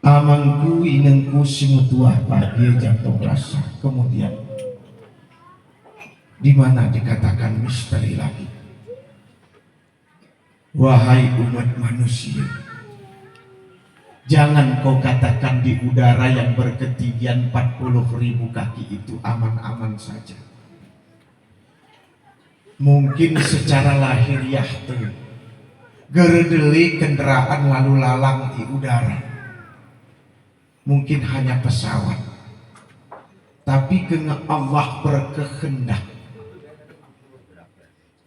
Amangku inengku simutuah pagi jantung rasa. Kemudian di mana dikatakan misteri lagi. Wahai umat manusia, jangan kau katakan di udara yang berketinggian 40.000 kaki itu aman-aman saja. Mungkin secara lahiriah tuh geredeli kendaraan lalu lalang di udara. Mungkin hanya pesawat, tapi dengan Allah berkehendak.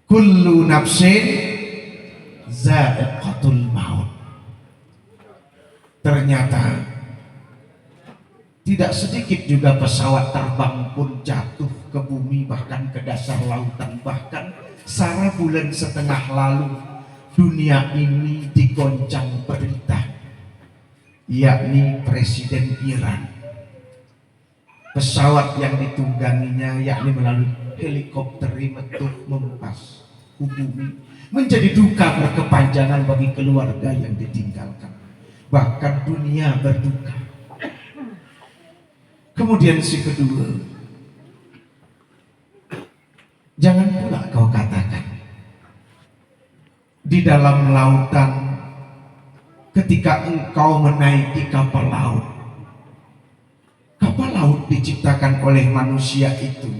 Kullu nafsin za'iqatul maut. Ternyata tidak sedikit juga pesawat terbang pun jatuh ke bumi, bahkan ke dasar lautan. Bahkan sara bulan setengah lalu dunia ini digoncang berita, yakni Presiden Iran. Pesawat yang ditungganginya yakni melalui helikopter metuh mempas bumi, menjadi duka berkepanjangan bagi keluarga yang ditinggalkan. Bahkan dunia berduka. Kemudian si kedua, jangan pula kau katakan di dalam lautan ketika engkau menaiki kapal laut. Kapal laut diciptakan oleh manusia itu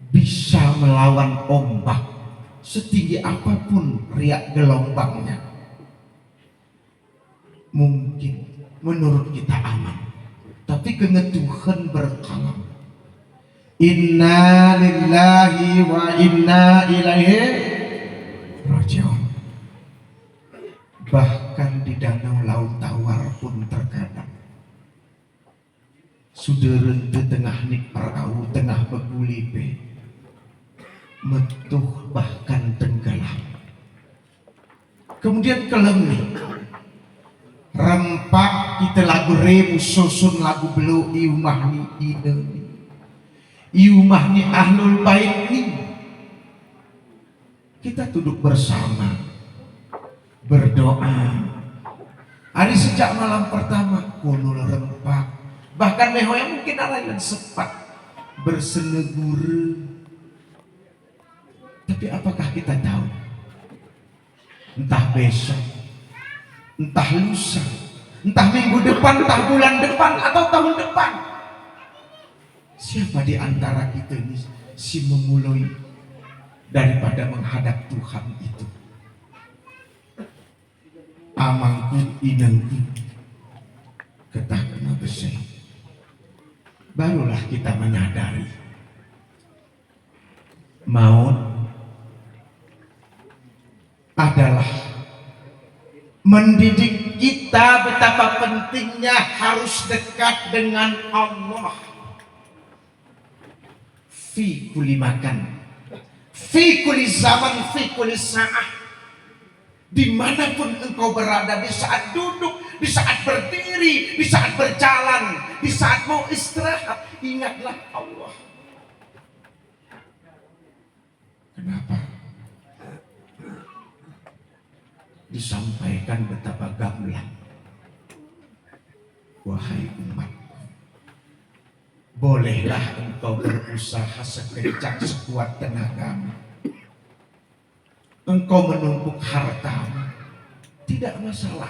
bisa melawan ombak setinggi apapun riak gelombangnya. Mungkin menurut kita aman, tapi Tuhan berkalam. Inna lillahi wa inna ilaihi raji'un. Bahkan di danau laut tawar pun terkadang sudah rente tengah nik perahu tengah begulipe metuh bahkan tenggelam. Kemudian kelemik rempak kita lagu rebu susun lagu belu iumah ni ide iumah ni ahlul bait ni. Kita duduk bersama berdoa. Hari sejak malam pertama kunul rempak, bahkan mehoya mungkin ada yang sempat bersenegura. Tapi apakah kita tahu entah besok, entah lusa, entah minggu depan, entah bulan depan, atau tahun depan, siapa di antara kita ini si memulai daripada menghadap Tuhan itu? Amangku inengku ketah kena besar. Barulah kita menyadari maut adalah mendidik kita betapa pentingnya harus dekat dengan Allah. Fi kulli makan, fi kulli zaman, fi kulli sa'ah. Dimanapun engkau berada, di saat duduk, di saat berdiri, di saat berjalan, di saat mau istirahat, ingatlah Allah. Kenapa? Disampaikan betapa gamblang. Wahai umatku, bolehlah engkau berusaha sekencang sekuat tenagamu, engkau menumpuk hartamu, tidak masalah,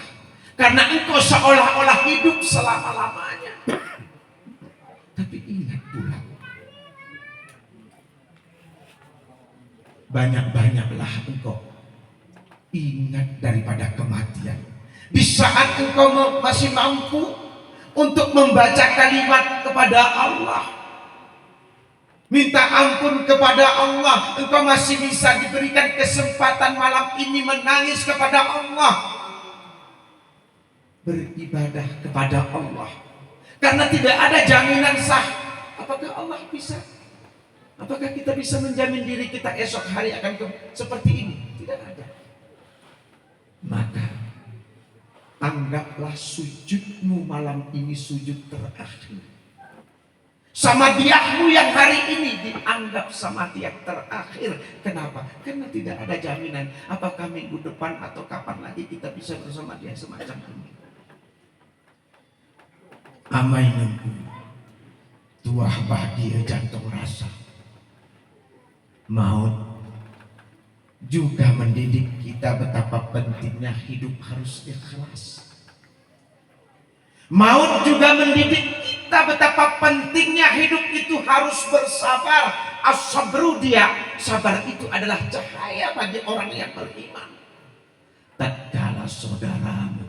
karena engkau seolah-olah hidup selama-lamanya. Tapi ingat pula, banyak-banyaklah engkau ingat daripada kematian. Di saat engkau masih mampu untuk membaca kalimat kepada Allah, minta ampun kepada Allah, engkau masih bisa diberikan kesempatan malam ini menangis kepada Allah, beribadah kepada Allah, karena tidak ada jaminan sah. Apakah Allah bisa? Apakah kita bisa menjamin diri kita esok hari akan seperti ini? Tidak ada. Maka anggaplah sujudmu malam ini sujud terakhir. Samadiyahmu yang hari ini dianggap samadiyah terakhir. Kenapa? Karena tidak ada jaminan apakah minggu depan atau kapan lagi kita bisa bersamadiyah semacam ini. amai nunggu tuah bahagia jantung rasa. Maut juga mendidik kita betapa pentingnya hidup harus ikhlas. Maut juga mendidik kita betapa pentingnya hidup itu harus bersabar. As-sabru dia, sabar itu adalah cahaya bagi orang yang beriman. Tatkala saudaramu,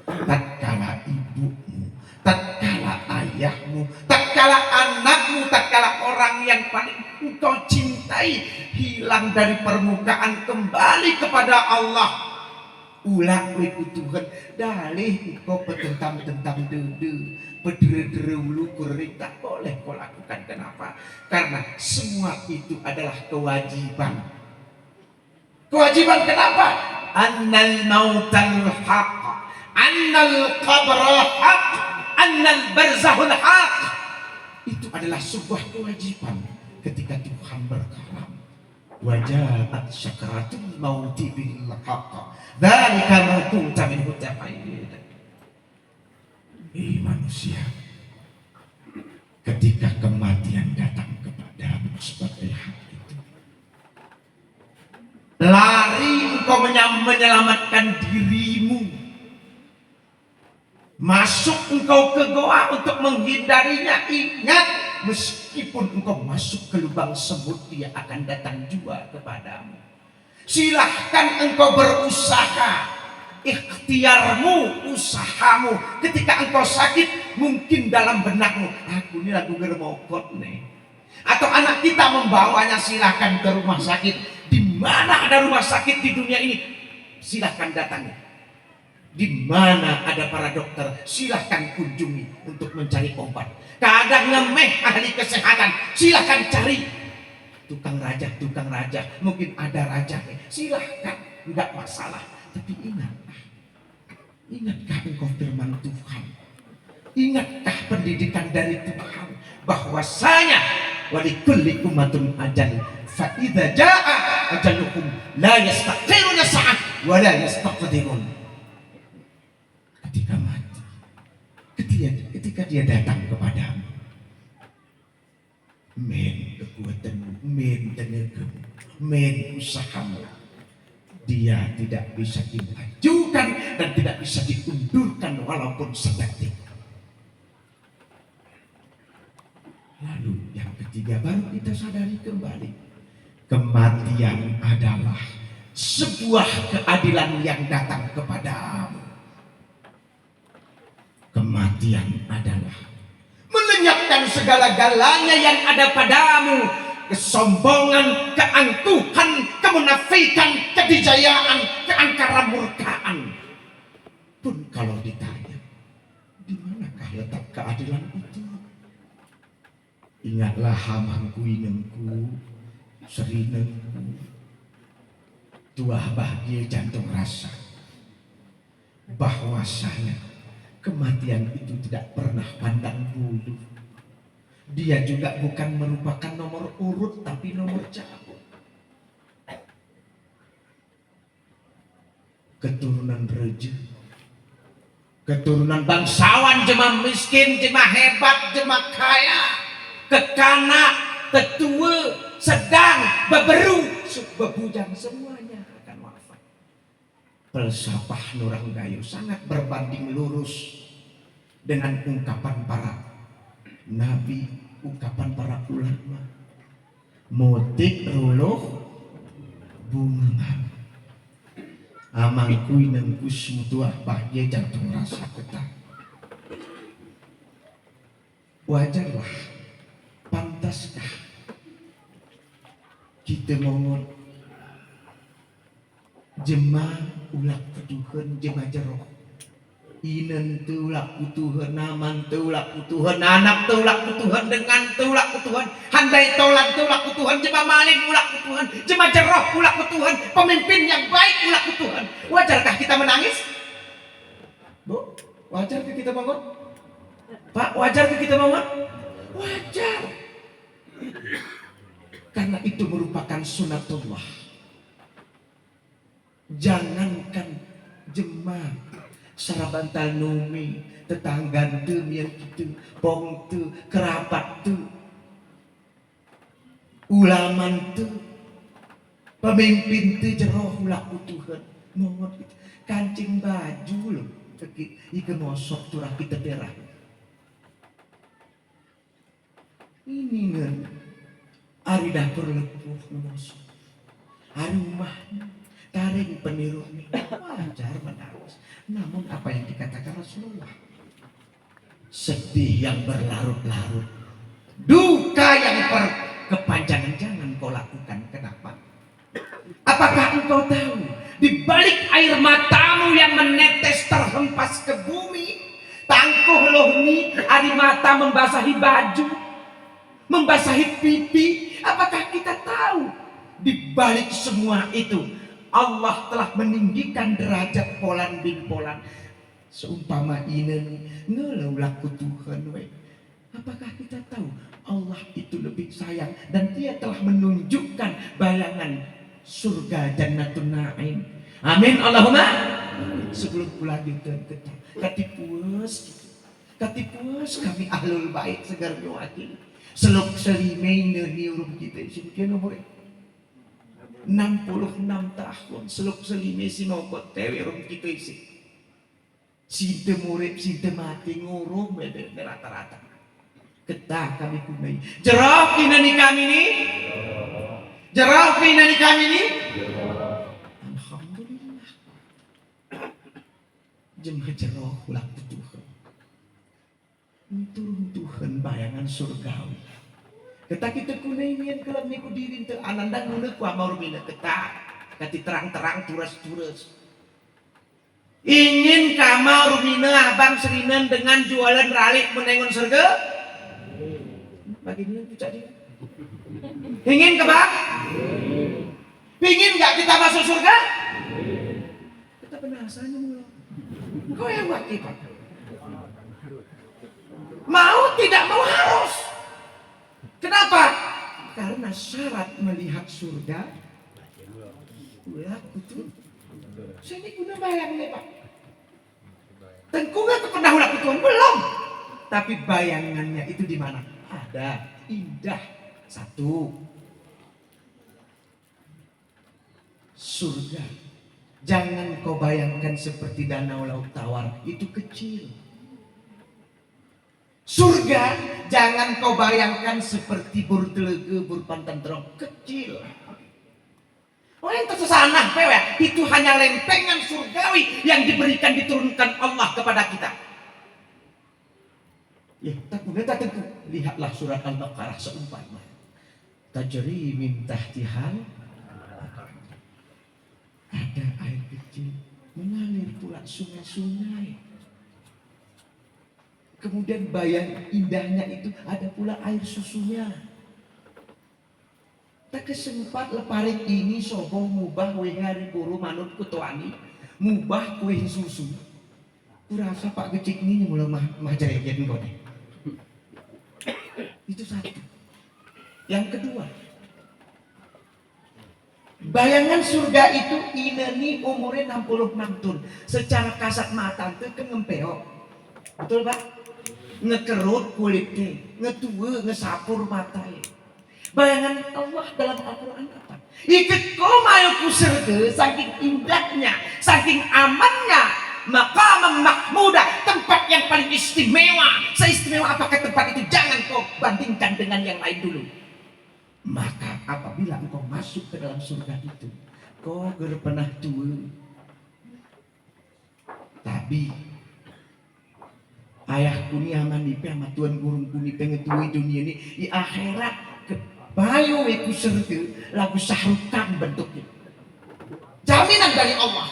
tatkala ibumu, tatkala ayahmu, tatkala anakmu, tatkala orang yang paling engkau cintai hilang dari permukaan kembali kepada Allah, ulah ku Tuhan dalih engkau petentang-tentang dede pedere-dere kering tak boleh kau lakukan. Kenapa? Karena semua itu adalah kewajiban. Kewajiban kenapa? Annal mautal haq, annal qabra haq, annal barzahul haq. Itu adalah sebuah kewajiban. Ketika Tuhan berkalam, wajahat syakaratul mauti bil haq, dzalika ma kunta minhu tahid. Manusia, ketika kematian datang kepadamu sebagai hak itu, lari engkau menyelamatkan dirimu, masuk engkau ke goa untuk menghindarinya. Ingat, meskipun engkau masuk ke lubang semut, dia akan datang juga kepadamu. Silahkan engkau berusaha, ikhtiarmu, usahamu. Ketika engkau sakit, mungkin dalam benakmu, aku ini lagu germokot nih, atau anak kita membawanya, silahkan ke rumah sakit. Di mana ada rumah sakit di dunia ini, silahkan datang. Di mana ada para dokter, silahkan kunjungi untuk mencari obat. Kadang ngemeh ahli kesehatan, silahkan cari. Tukang raja, mungkin ada raja, silahkan, enggak masalah. Tapi ingatkah engkau firman Tuhan? Ingatkah pendidikan dari Tuhan bahwasanya walikulli ummatun ajal, fa idza jaa ajaluhum la yastakhiruna sa'ah wa la yastaqdimun. Ketika mati, ketika dia datang kepadamu, men kekuatanmu, men tenagamu, men usahamu, dia tidak bisa dimajukan dan tidak bisa diundurkan walaupun sedetik. Lalu yang ketiga, baru kita sadari kembali, kematian adalah sebuah keadilan yang datang kepadamu. Kematian adalah melenyapkan segala-galanya yang ada padamu. Kesombongan, keangkuhan, kemunafikan, kedijayaan, keangkaran murkaan. Pun kalau ditanya, di manakah letak keadilan itu? Ingatlah hamangku inengku, serinengku, tuah bahagia jantung rasa, bahwasanya kematian itu tidak pernah pandang bulu. Dia juga bukan merupakan nomor urut, tapi nomor cabut. Keturunan reja, keturunan bangsawan, jemaah miskin, jemaah hebat, jemaah kaya, kekanak, tetua, sedang, beberu, bebujang, semuanya akan wafat. Falsafah Nurang Gayo sangat berbanding lurus dengan ungkapan para nabi, ungkapan para ulama. Motik ruluh bunga amangku inengku semutuah bahagia jantung rasa ketah. Wajarlah, pantaskah kita mohon jemaah ulah ketuhan, jemaah jeroh inen tulak kutuhan, naman tulak kutuhan, anak tulak kutuhan, dengan tulak kutuhan, handai tolan tulak kutuhan, jemaah maling ulak kutuhan, jemaah jeroh ulak kutuhan, pemimpin yang baik ulak kutuhan. Wajarkah kita menangis? Bu, wajarkah kita bangun? Pak, wajarkah kita bangun? Wajar. Karena itu merupakan sunatullah. Jangankan jemaah, Sarabantal numi, tetangga tu yang gitu, pong tu, kerabat tu, ulaman tu, pemimpin tu jeroh laku Tuhan. Mohon kancing baju loh, ike mosok turah kita perah. Ini nen, ari dapur lepuh mosok, ari rumah taring peniru wajar menangis. Namun apa yang dikatakan Rasulullah, sedih yang berlarut-larut, duka yang berkepanjangan jangan kau lakukan. Kenapa? Apakah engkau tahu di balik air matamu yang menetes terhempas ke bumi, tangkuh lohni air mata membasahi baju, membasahi pipi? Apakah kita tahu di balik semua itu Allah telah meninggikan derajat Polan bin Polan? Seumpama ini ngelau laku Tuhan we. Apakah kita tahu Allah itu lebih sayang dan dia telah menunjukkan bayangan surga Jannatun Na'im. Amin Allahumma. Sebelum lanjutkan kita katipuas kami ahlul bait segar nyuati seluk selimai niurum kita sini nomor 66 tahun seluk selimai sinokot tewe rum kita isi sinte murid sinte mati ngurung beda rata-rata ketah kami kunai jerok kinani kami ni jerok kinani kami ni alhamdulillah jemaah jerok ulah Tuhan turun Tuhan bayangan surgawi kita kunai kelam niku diri teu ananda nguneuk ku amar mina ketah kati terang-terang turas-turas ingin kamar rumina abang serinan dengan jualan ralik menengon surga bagi dia pucat dia ingin ke bang ingin gak kita masuk surga kita penasaran mulu kau yang wakil pak mau tidak mau harus. Kenapa? Karena syarat melihat surga ulah kutu. Saya ini guna bayang nih pak. Tengku nggak pernah ulah kutuan belum. Tapi bayangannya itu di mana? Ada indah satu. Surga. Jangan kau bayangkan seperti danau laut tawar itu kecil. Surga jangan kau bayangkan seperti bur telege, bur pantan terong kecil. Oh yang tersesana pewe itu hanya lempengan surgawi yang diberikan diturunkan Allah kepada kita. Ya, tak lihatlah surat Al-Baqarah seumpama. Tajri min tahtihal ada air kecil mengalir pula sungai-sungai. Kemudian bayang indahnya itu ada pula air susunya. Tak kesempat leparing ini sobong mubah weh hari buru manut kutuani mubah kue susu. Kurasa Pak Gecik ini mulai mah jareget kau deh. Itu satu. Yang kedua, bayangan surga itu ini umurnya 66 tahun. Secara kasat mata itu kan ngempeo. Betul Pak? Ngekerut kulitnya, ngetue, ngesapur matanya. Bayangan Allah dalam Al-Quran apa? Ikut komayo kuserge, saking indahnya, saking amannya, maka mahmudah, tempat yang paling istimewa. Seistimewa apakah tempat itu? Jangan kau bandingkan dengan yang lain dulu. Maka apabila engkau masuk ke dalam surga itu, kau pernah tua. Tapi ayah kuni aman nipe sama tuan gurung kuni pengetui dunia ini di akhirat kebayo eku serta lagu sahrukan bentuknya jaminan dari Allah.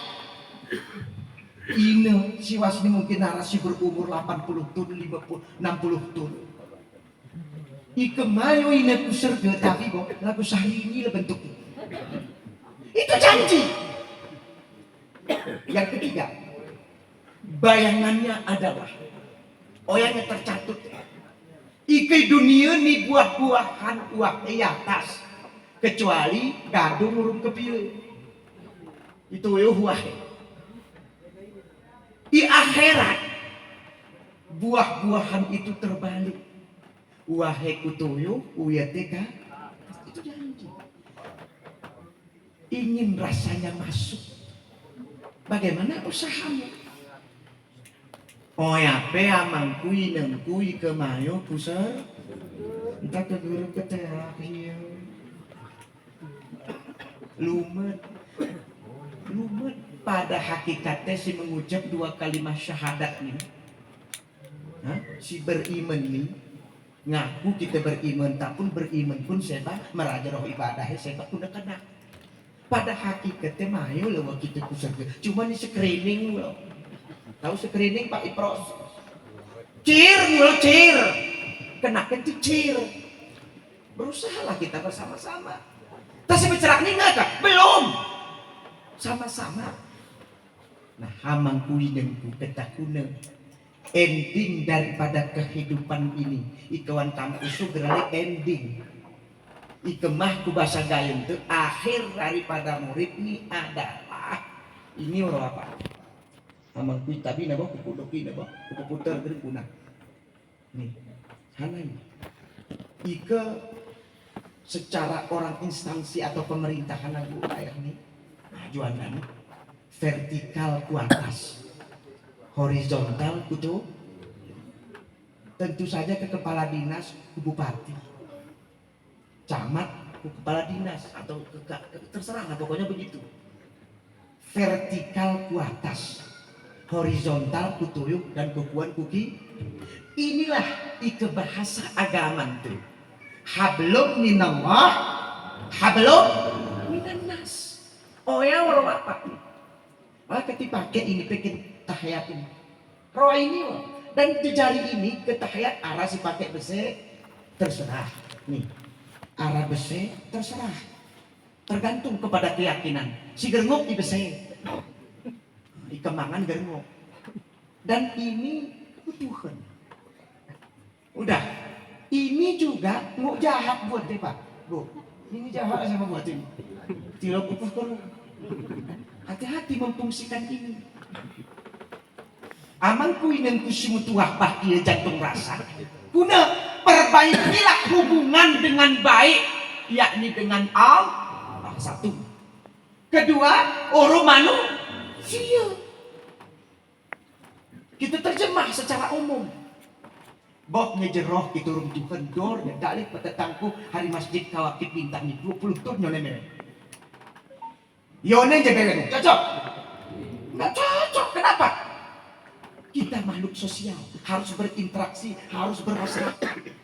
Ini siwas ini mungkin narasi berumur 80 tahun 50 60 tahun ikemayo ini ku serga tapi kok lagu sahri ini bentuknya itu janji. Yang ketiga bayangannya adalah yang tercatut ike dunia ni buah-buahan uang di atas kecuali gadung urung kepilih itu weuh Di akhirat buah-buahan itu terbalik. Wahai kutoyo, uyateka, itu janji. Ingin rasanya masuk. Bagaimana usahamu? Oh ya, pe amangkui nengkui kemayo pusar. Entah ke guru ke terakhir. Lumet. Pada hakikatnya si mengucap 2 kalimat syahadat nih. Si beriman nih ngaku kita beriman, tapi beriman pun sebab meraja roh ibadahnya sebab udah kena. Pada hakikatnya mayo loh kita kusarga. Cuma di screening loh. Tahu screening Pak Ipros? Cir. Kenakan tuh cir. Berusahalah kita bersama-sama. Tapi bicara ini enggak? Belum. Sama-sama. Nah, hamangkui dengku ketakuna ending daripada kehidupan ini. Ikawan kampus gerali ending. Ikemah ku bahasa gayung itu akhir daripada murid ini adalah ini orang apa? Hamangkui tapi nabo kupudoki nabo kuputer dari punah. Nih, hana ini. Ike secara orang instansi atau pemerintahan lagu ayah ini jualan vertikal ke atas, horizontal kutu tentu saja ke kepala dinas, ke bupati, camat, ke kepala dinas atau terserah lah pokoknya begitu. Vertikal ke atas, horizontal kutuyuk dan kekuan kuki. Inilah ike bahasa agama tuh. Hablum minallah, hablum minannas. Oh ya orang apa? Maka dipakai ini bikin tahiyat ini. Roh ini dan di jari ini ke tahiyat arah si pakai besi terserah. Nih arah besi terserah. Tergantung kepada keyakinan. Si gerngok di besi, di kemangan gerngok. Dan ini Tuhan. Udah. Ini juga mau jahat buat deh Pak. Bu, ini jahat sama buat ini. Tidak butuh perlu. Hati-hati memfungsikan ini. Amanku inen kusimu tuah bahkia jantung rasa. Guna perbaikilah hubungan dengan baik, yakni dengan Allah. Satu. Kedua, orang manusia. Kita terjemah secara umum. Boh ngejeroh kita runtuhkan dor dan dalik petetangku hari masjid kawakit bintang 20 tur nyone. Yone jebelen, cocok? Nggak cocok, kenapa? Kita makhluk sosial, harus berinteraksi, harus bermasyarakat.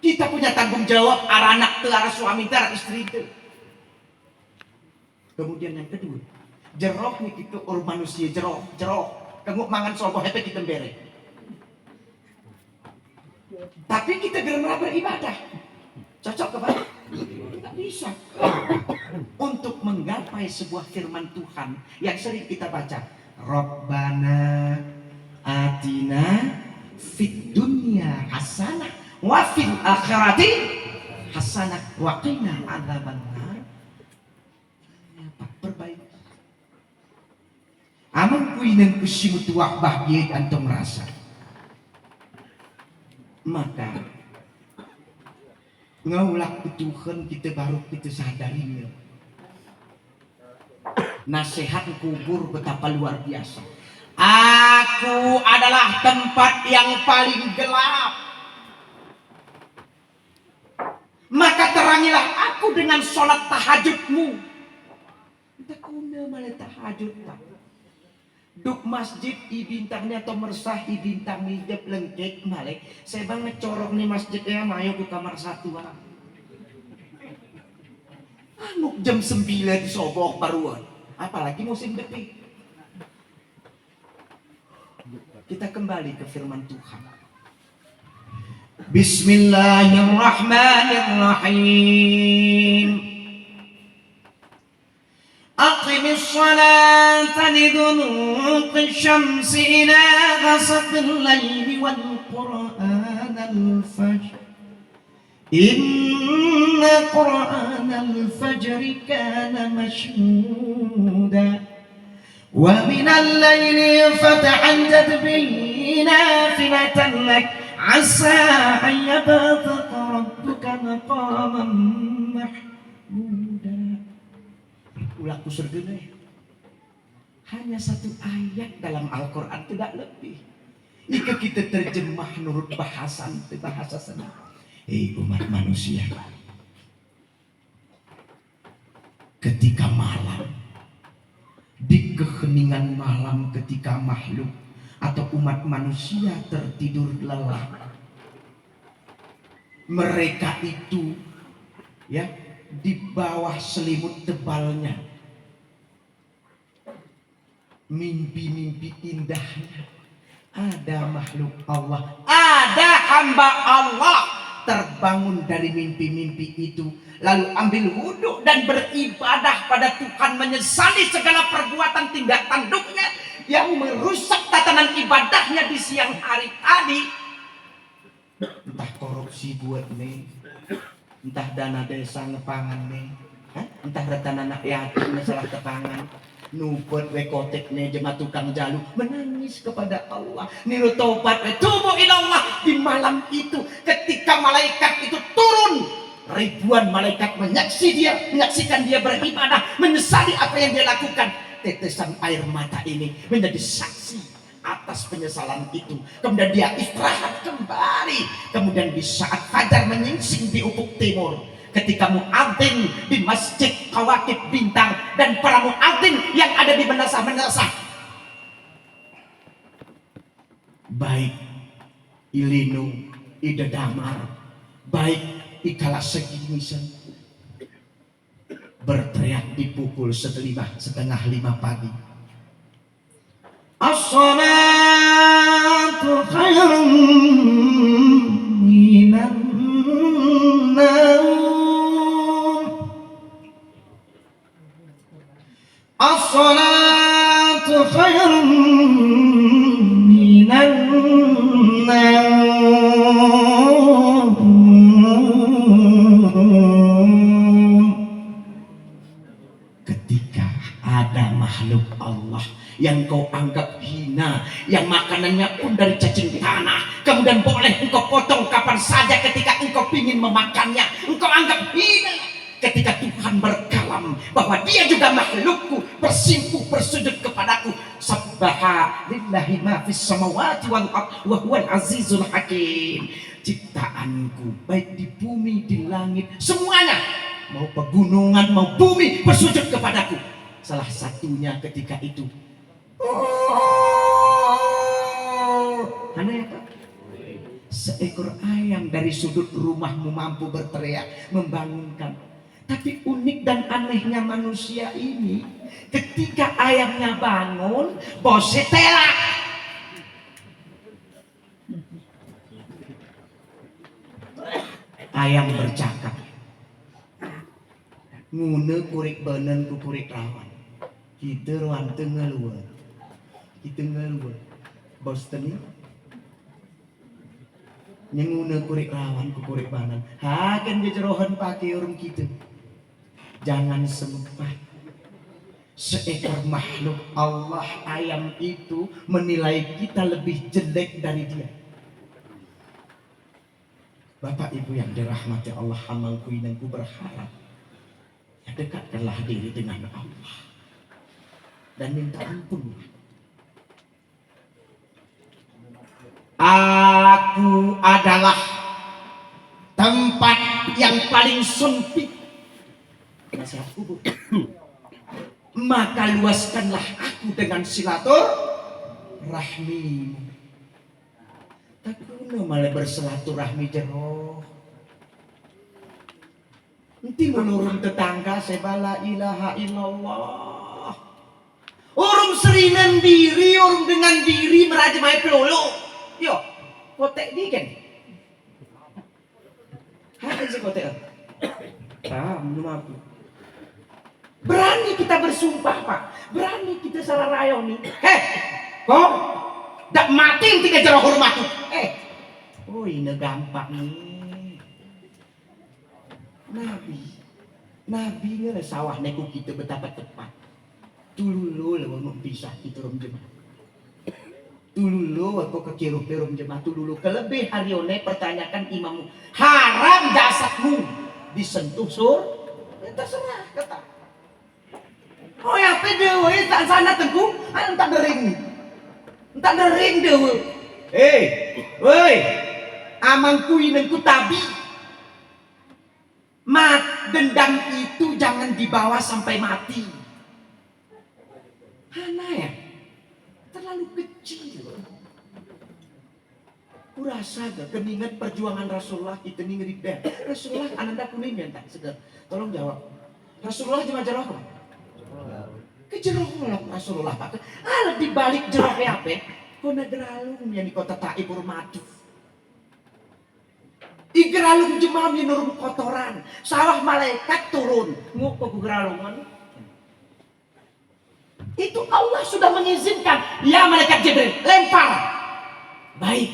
Kita punya tanggung jawab arah anak te, arah suami te, arah istri te. Kemudian yang kedua, jeroh nih kita orang manusia, jeroh. Kamu mangan soboh hepe kita bere. Tapi kita geremah beribadah. Cocok kepada? Tidak bisa. Untuk menggapai sebuah firman Tuhan yang sering kita baca, Rabbana atina fid dunya hasanah wa fil akhirati hasanah wa qina adzabannar. Perbaiki. Amang kuinan kusimu tuak bahagia antum rasa. Maka ngaulah Tuhan kita baru kita sadarinya. Nasihat kubur betapa luar biasa. Aku adalah tempat yang paling gelap. Maka terangilah aku dengan sholat tahajudmu. Tak guna malah tahajud tak. Duk masjid ibintangnya atau mersah ibintang hijab lengkek malik. Saya bang ngecorok nih masjidnya mayo ke kamar satu lah. Anu jam 9 sobok baruan. Apalagi musim detik. Kita kembali ke firman Tuhan. Bismillahirrahmanirrahim. Aqimis salata liduluqi syamsi ila ghasaqil layli wal qur'anal fajr. Inna qur'anal fajri kana mashhuda Wa minal laili fatahajjat bihi nafilatan lak asa an yab'athaka rabbuka maqaman mahmuda. Ulaku surga hanya satu ayat dalam Al-Quran, tidak lebih. Jika kita terjemah menurut bahasa sana. Umat manusia, ketika malam, di keheningan malam, ketika makhluk atau umat manusia tertidur lelap, mereka itu ya di bawah selimut tebalnya, mimpi-mimpi indahnya, ada makhluk Allah, ada hamba Allah terbangun dari mimpi-mimpi itu, lalu ambil wudhu dan beribadah pada Tuhan, menyesali segala perbuatan tindak tanduknya yang merusak tatanan ibadahnya di siang hari tadi. Entah korupsi buat nih, entah dana desa ngepangan nih, entah retan anak yatim masalah kepangan, nupet wekotek nih jemaah tukang jalu, menangis kepada Allah, niru taubat, tubuh ilallah. Di malam itu ketika malaikat itu turun, ribuan malaikat menyaksikan dia beribadah, menyesali apa yang dia lakukan. Tetesan air mata ini menjadi saksi atas penyesalan itu. Kemudian dia istirahat kembali. Kemudian di saat fajar menyingsing di ufuk timur, ketika muadzin di Masjid Kawakib Bintang dan para muadzin yang ada di menasah-menasah, baik Ilinu, Ida Damar, baik Ikala Segimisan, berteriak di pukul setengah lima pagi, as-salatu khairun minan naum, as-salatu khairun minan naum. Ketika ada makhluk Allah yang kau anggap hina, yang makanannya pun dari cacing tanah, kemudian boleh engkau potong kapan saja ketika engkau ingin memakannya, engkau anggap hina. Ketika Tuhan berkalam bahwa dia juga makhlukku, bersimpuh bersujud kepadaku, sabbaha lillahi ma fis samawati wal ardh wa huwal azizul hakim. Ciptaanku baik di bumi di langit semuanya, mau pegunungan mau bumi, bersujud kepadaku. Salah satunya ketika itu seekor ayam dari sudut rumahmu mampu berteriak membangunkan. Tapi unik dan anehnya manusia ini, ketika ayamnya bangun, bosnya telak. Ayam bercakap, ngune kurik benen ku kurik rawan, kita ruan tengeluar, bos teni nyengune kurik rawan ku kurik banan, hakan jejerohan pakai orang kita. Jangan sempat seekor makhluk Allah ayam itu menilai kita lebih jelek dari dia. Bapak Ibu yang dirahmati Allah, amalku dan ku berharap ya dekatkanlah diri dengan Allah dan minta ampun. Aku adalah tempat yang paling sempit, nasihat kubur. Maka luaskanlah aku dengan silaturahmi. Tak guna malah bersilaturahmi jero. Nanti menurun tetangga sebala ilaha illallah. Orang serinan diri, orang dengan diri merajamai pelolo. Yo, kotek di kan? Ada sih kotek. Belum aku. Berani kita bersumpah Pak, berani kita salah rayoni. Kok dak mati yang tiga jero hormatku. Ini gampang nih. Nabi ini sawah neku kita betapa tepat. tululu lawan mempisah itu rom jemaah. Tululu aku kekirup rom jemaah tululu kelebih harione pertanyakan imammu haram jasadmu disentuh sur terserah kata. Oh ya pedewe tak sana tengku entak dering dewe. Woi amangku inengku tabi dendam itu jangan dibawa sampai mati. Hana ya terlalu kecil. Kurasa gak keningat perjuangan Rasulullah kita nih ngeribet. Rasulullah ananda kuning tak segar. Tolong jawab. Rasulullah cuma jerok. Kejerok Rasulullah Pak. Di balik jeroknya apa? Kona geralung yang di kota Taif Urmatu. Igeralung jemaah minum kotoran. Sawah malaikat turun. Ngupo geralungan. Itu Allah sudah mengizinkan. Ya malaikat Jibril lempar. Baik.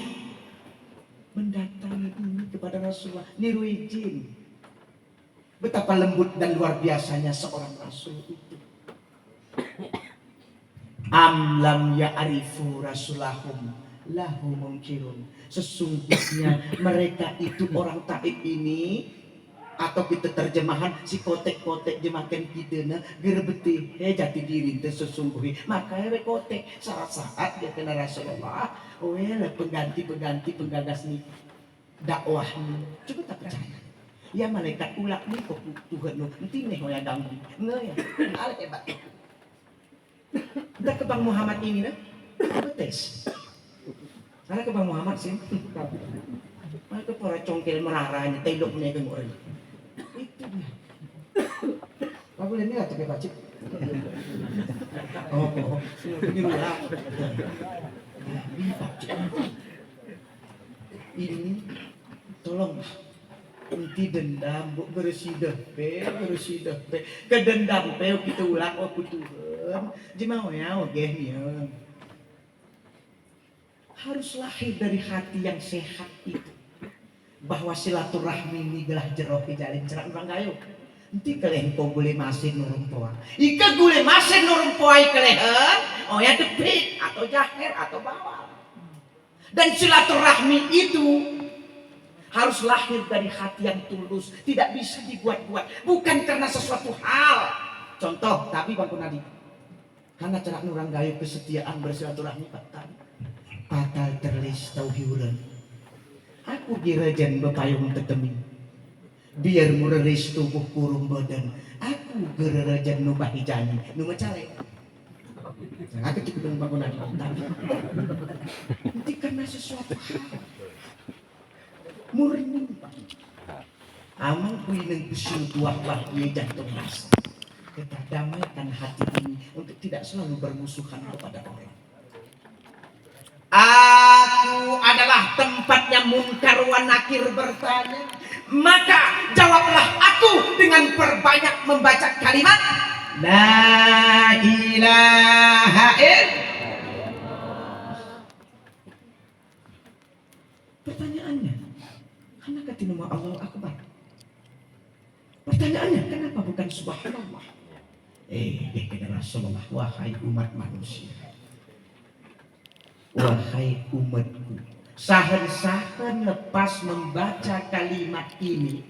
Mendatangi ini kepada Rasulullah. Niru izin. Betapa lembut dan luar biasanya seorang Rasul itu. Lam ya'rifu rasulahum lahu mungkirun. Sesungguhnya mereka itu orang Taif ini atau kita terjemahan si kotek-kotek jemakan kita na gerbeti jati diri itu sesungguhnya makanya kotek saat-saat dia kena Rasulullah pengganti penggagas nih dakwah nih coba tak percaya ya malaikat ulak nih kok Tuhan lo nanti nih hoya dambi nggak ya alek hebat kita ke Bang Muhammad ini nah betes karena ke Bang Muhammad sih mereka para congkel meraranya teloknya ke orang itu dia. Aku lihat ni lah pakai bacip. Ini luar. Ini tolong inti dendam bu bersih depe. Kedendam pe kita ulang aku Tuhan. Jemau ya oke nih. Harus lahir dari hati yang sehat itu. Bahwa silaturahmi ini gelah jerok jalin cerak orang gayo. Nanti kalian kau boleh masin nurung poa. Ika boleh masin nurung poa kalian. Oh ya depit atau jahir atau bawal. Dan silaturahmi itu harus lahir dari hati yang tulus. Tidak bisa dibuat-buat. Bukan karena sesuatu hal. Contoh, tapi Bang Kunadi. Karena cerak nurang gayo kesetiaan bersilaturahmi patal terlis tauhiuran. Aku girajan bepayung tetemi biar mureris tubuh kurung badan aku gerajan nu bahijani nu macale aku cukup dengan bangunan nanti karena sesuatu hal murni amang kuineng kusin tuah bahia jantung rasa kita damaikan hati ini untuk tidak selalu bermusuhan kepada orang. Aku adalah tempatnya munkar wa nakir bertanya. Maka jawablah aku dengan perbanyak membaca kalimat La ilaha illallah. Pertanyaannya, kenapa nama Allah Akbar? Pertanyaannya, kenapa bukan subhanallah? Kata Rasulullah, wahai umat manusia. Wahai umatku, sahan-sahan lepas membaca kalimat ini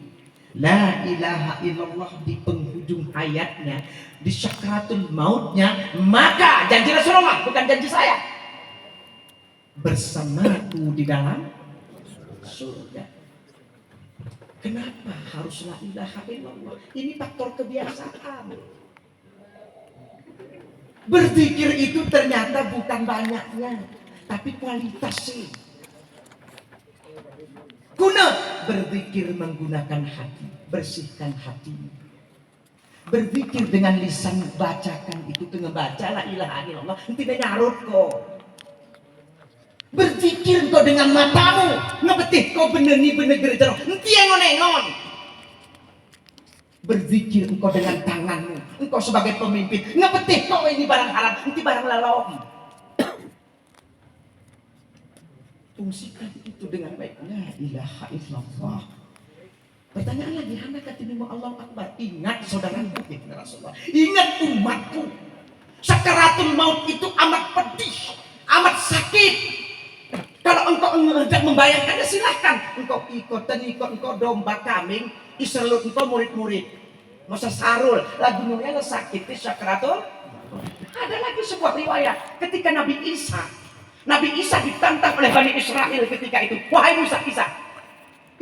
La ilaha illallah di penghujung hayatnya, di sakratul mautnya, maka janji Rasulullah, bukan janji saya, bersamaku di dalam surga. Kenapa harus la ilaha illallah? Ini faktor kebiasaan. Berzikir itu ternyata bukan banyaknya, tapi kualitas sih. Guna berzikir menggunakan hati, bersihkan hati. Berzikir dengan lisan, bacakan itu dengan baca la ilaha illallah, tidak nyarut kok. Berzikir kau dengan matamu, ngebetih kau bener gerejero, nanti engon-engon. Berzikir engkau dengan tanganmu, engkau sebagai pemimpin, ngebetih kau ini barang haram, nanti barang lalom. Fungsikan itu dengan baik. La ilaha illallah. Pertanyaan lagi, hendak kata Allah Akbar. Ingat saudaraku, Rasulullah. Ingat umatku. Sakaratul maut itu amat pedih, amat sakit. Kalau engkau hendak membayangkannya silahkan. Engkau ikut engkau domba kambing, iselut engkau murid-murid. Masa sarul, lagu mulia sakit sakaratul. Ada lagi sebuah riwayat ketika Nabi Isa ditantang oleh Bani Israel ketika itu. Wahai Musa, Isa,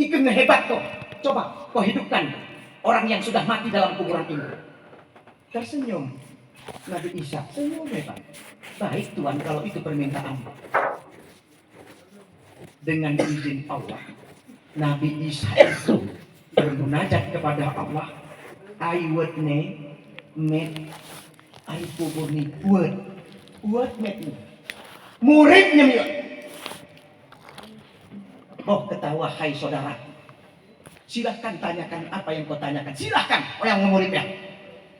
ikut hebat kau. Coba kau hidupkan orang yang sudah mati dalam kuburan ini. Tersenyum Nabi Isa, senyum hebat. Baik Tuhan, kalau itu permintaan. Dengan izin Allah, Nabi Isa itu bermunajat kepada Allah. I would make I kubur ni buat make muridnya mila. Oh ketawa, hai saudara. Silahkan tanyakan apa yang kau tanyakan. Silahkan orang muridnya.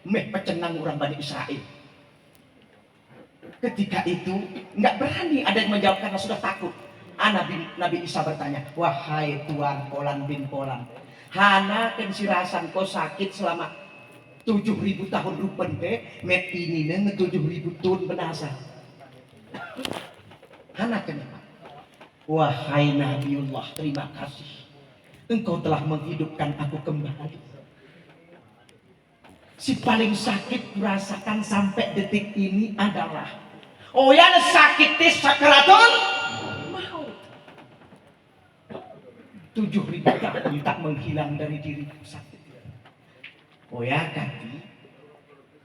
Meh pecenang orang Bani Israel. Ketika itu nggak berani ada yang menjawab karena sudah takut. Nabi Isa bertanya, wahai Tuan Polan bin Polan, hana kensirasan kau sakit selama 7.000 tahun rupen teh, met ini neng 7.000 tahun benasa. Hana kenapa? Wahai Nabiullah, terima kasih. Engkau telah menghidupkan aku kembali. Si paling sakit kurasakan sampai detik ini adalah yang sakit sakaratul maut. 7.000 tahun tak menghilang dari diriku sakit. Kati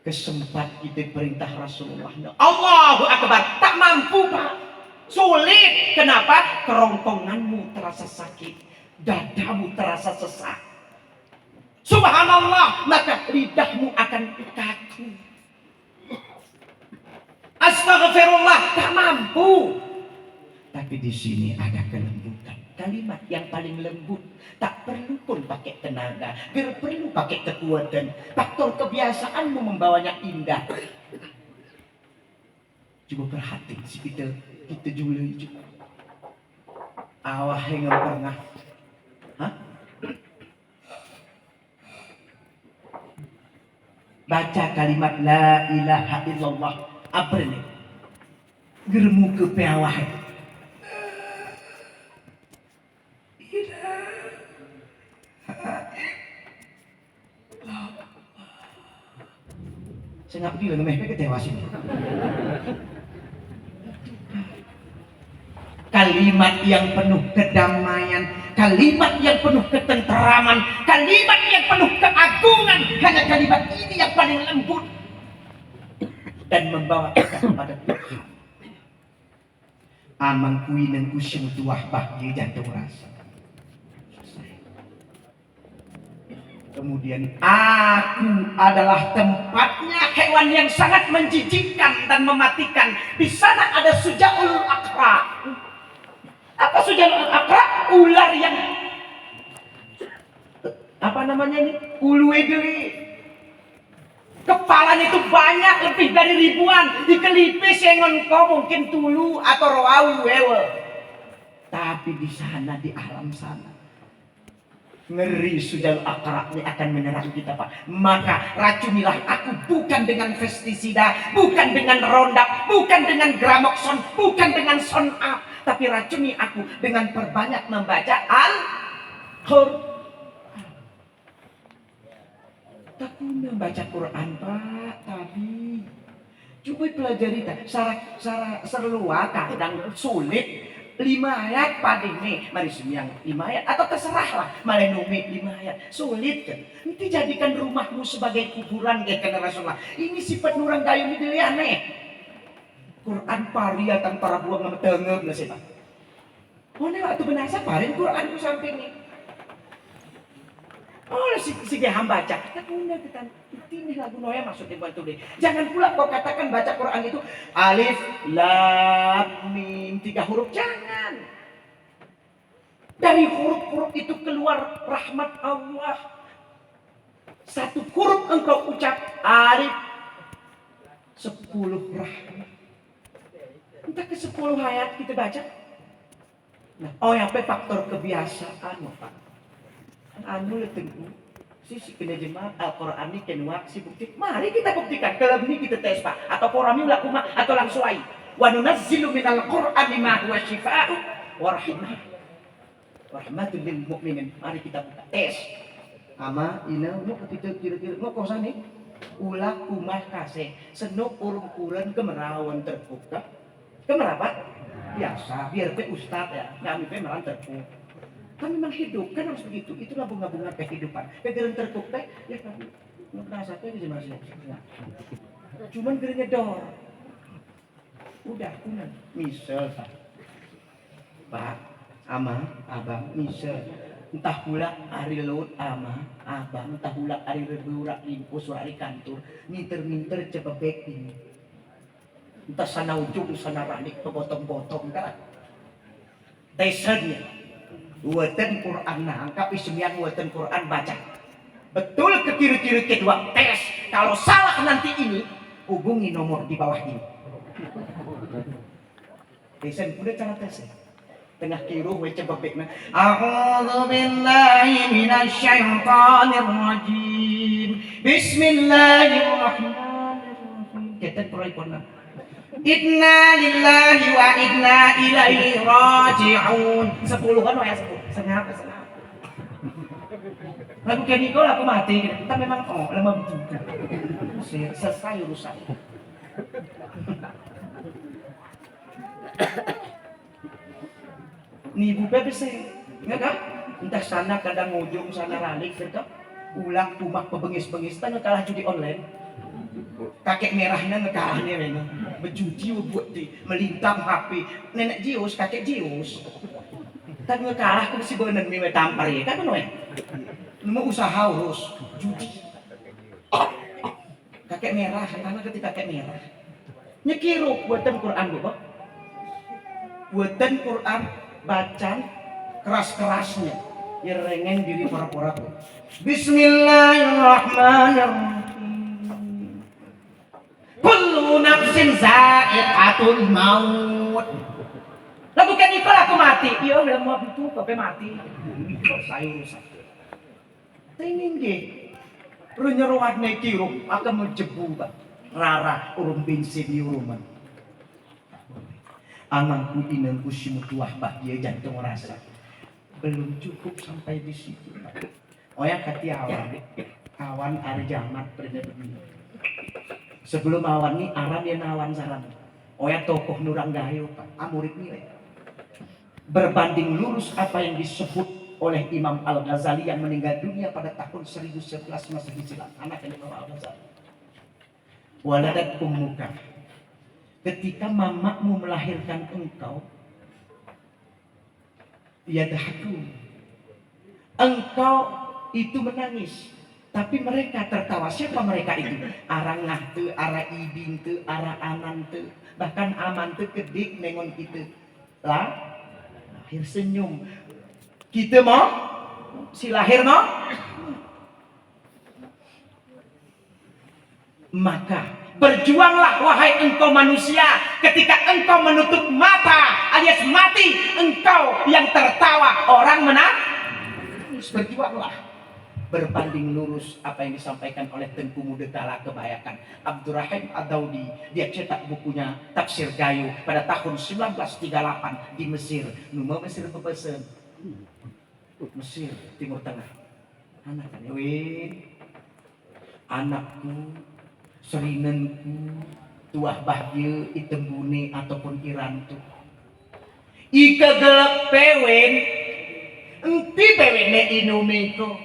kesempat kita perintah Rasulullah. Allahu Akbar, tak mampu Pak. Sulit. Kenapa? Kerongkonganmu terasa sakit, dadamu terasa sesak. Subhanallah, maka lidahmu akan kaku. Astagfirullah, tak mampu. Tapi di sini ada kelembutan. Kalimat yang paling lembut, tak perlu pun pakai tenaga, tidak perlu pakai kekuatan. Faktor kebiasaanmu membawanya indah. Coba perhati si kita julai juga. Awah yang pernah, baca kalimat la ilaha illallah apa ini? Germu ke peawah. Saya nggak bilang mereka kecewa sih. Kalimat yang penuh kedamaian, kalimat yang penuh ketenteraman, kalimat yang penuh keagungan. Hanya kalimat ini yang paling lembut dan membawa kita kepada Tuhan. Amang kui dan kusyung tuah bahaya jantung rasa. Kemudian aku adalah tempatnya hewan yang sangat menjijikkan dan mematikan. Di sana ada sujaul akra. Apa sujaul akra? Ular yang apa namanya ini? Uluedeli. Kepalanya itu banyak, lebih dari ribuan. Dikelipis yang kau mungkin tulu atau roau wewe. Tapi di sana, di alam sana, ngeri sudah akrak ini akan menyerang kita Pak. Maka racunilah aku bukan dengan pestisida, bukan dengan Roundup, bukan dengan Gramokson, bukan dengan Sonap, tapi racuni aku dengan perbanyak membaca Al-Qur'an. Tak guna baca Quran Pak tadi. Coba pelajari tak. Serlua kadang sulit. 5 ayat pada ini, mari sembiang 5 ayat atau terserahlah, mari numi 5 ayat. Sulit kan? Nanti jadikan rumahmu sebagai kuburan kayak kata Rasulullah. Ini sifat nurang kayu ini dia aneh. Quran pariatan para buang nama tengah belas Pak. Oh nih waktu benasa parin Quran ku sampingnya. Oh si hamba baca, kita guna kita ini lagu Noya maksudnya bantu deh. Jangan pula kau katakan baca Quran itu alif, lam, mim 3 huruf, jangan. Dari huruf-huruf itu keluar rahmat Allah. 1 huruf engkau ucap alif, 10 rahmat. Entah ke 10 ayat kita baca. Nah, yang faktor kebiasaan Pak. Anu letengku Sisi kena jemaah Al-Quran ini kena si bukti. Mari kita buktikan. Kalau ini kita tes pak. Atau korami lakuma atau langsung ai. Wa nunazzilu minal Qur'ani ma huwa shifaa'u wa rahmah. Rahmatul lil mu'minin. Mari kita buka tes. Ama ina mau kita kira-kira mau kosan nih. Ulah kumah kasih. Senuk urung kuren kemerawan terbuka. Kemerapat? Biasa. Biar pe ustad ya. Kami pe meran terbuka. Kan memang hidup, kan harus begitu. Itulah bunga-bunga kehidupan. Kegeran terkuk teh, ya kan. Merasa teh di masih. Cuman gerenya dor. Udah, kunan. Misal, Pak, Ama, Abang, misal. Entah pula hari laut ama, abang, entah pula hari reburak limpus, hari kantor. Minter-minter cepat backing. Entah sana ujung, sana ranik, kepotong-potong kan. Tesennya. Weten Quran nah, angkap ismian weten Quran baca. Betul ke kiri-kiri kedua tes. Kalau salah nanti ini, hubungi nomor di bawah ini. Tesen udah cara tes. Tengah kiru we coba bekna. A'udzu billahi minasy syaithanir rajim. Bismillahirrahmanirrahim. Kita proyekna. Inna lillahi wa inna ilaihi raji'un. 10-an ya 10. Senap. Lagu kayak Niko aku mati. Kita memang lama betul. Selesai urusan. Nih ibu bebe sih, enggak kan? Entah sana kadang ujung sana ralik, tetap ulang rumah pebengis-bengis. Tanya kalah judi online. Kakek merahnya ngekalahnya memang berjudi buat di melintang HP nenek Jius kakek Jius tak ngekalah ke si bener mime tampar ya kan bener mau usaha urus judi kakek merah karena ketika kakek merah nyekiru buatan Quran bapak buatan Quran bacaan keras-kerasnya ya rengen diri pura-pura Bismillahirrahmanirrahim kullu nafsin za'iqatul maut. Lah bukan itu aku mati. Iya udah mau itu kok mati. Kok saya rusak. Tengin ge. Ru nyeruat nek kiru akan menjebu Pak. Rara urung bensin di rumah. Anangku inangku simutuah Pak dia jantung rasa. Belum cukup sampai di situ Pak. Oh ya kati awan. Awan arjamat pernah begini. Sebelum awan ini aran yang awan saran. Oh ya tokoh Nurang Gahayu Pak, murid nilai. Berbanding lurus apa yang disebut oleh Imam Al-Ghazali yang meninggal dunia pada tahun 1011 Masehi silam. Anak yang Imam Al-Ghazali. Waladat ummuka. Ketika mamamu melahirkan engkau, yadhaku. Engkau itu menangis. Tapi mereka tertawa. Siapa mereka itu? Arang ngahte, ara ibing te, ara anan te. Bahkan aman te kedik nengon kita. Lah, lahir senyum. Kita mau? Si lahir mau? Maka berjuanglah wahai engkau manusia. Ketika engkau menutup mata alias mati, engkau yang tertawa orang menangis. Berjuanglah. Berbanding lurus apa yang disampaikan oleh Tengku Muda Kala Kebayakan Abdurrahim Ad-Daudi. Dia cetak bukunya Tafsir Gayo pada tahun 1938 di Mesir. Numa Mesir pepesen Mesir Timur Tengah. Anakku serinenku tuah bahye itembune ataupun irantu ika gelap pewen enti pewene inumiko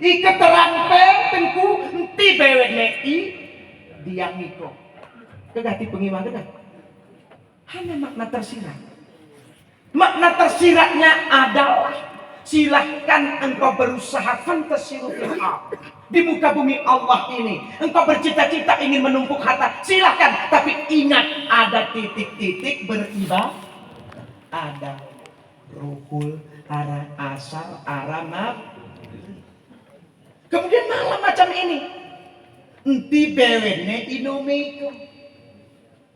ika terang tengku enti pewene i diamiko kegati pengiman kan hanya makna tersirat. Makna tersiratnya adalah silahkan engkau berusaha fantasiru fil ardh. Di muka bumi Allah ini engkau bercita-cita ingin menumpuk harta, silahkan, tapi ingat ada titik-titik beribadah, ada ruhul, arah asal, arah naf. Kemudian malam macam ini enti bewene inomiko,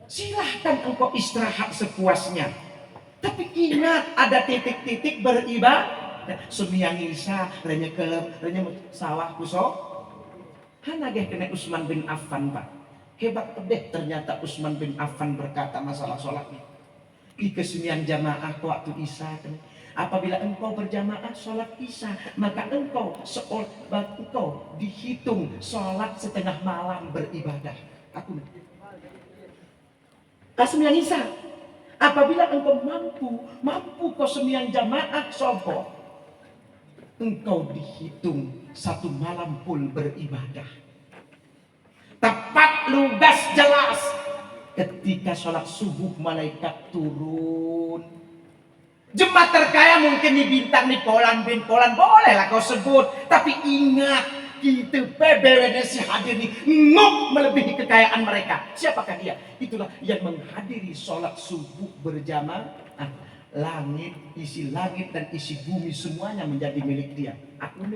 silahkan engkau istirahat sepuasnya, tapi ingat ada titik-titik beribadah. Sumiang Isa renya kelem renya sawah kuso. Hanageh kena Utsman bin Affan Pak. Hebat pedeh ternyata Utsman bin Affan berkata masalah sholat ini. Ikesemian jamaah waktu Isya kan. Apabila engkau berjamaah sholat Isya, maka engkau dihitung sholat setengah malam beribadah. Aku kasemian Isya. Apabila engkau mampu kau semian jamaah sobo, engkau dihitung satu malam pun beribadah. Tepat lugas jelas. Ketika sholat subuh malaikat turun. Jemaat terkaya mungkin di bintang di Polan bin Polan bolehlah kau sebut. Tapi ingat kita PBWD si hadir nih nguk melebihi kekayaan mereka. Siapakah dia? Itulah yang menghadiri sholat subuh berjamaah. Langit, isi langit dan isi bumi semuanya menjadi milik dia. Aku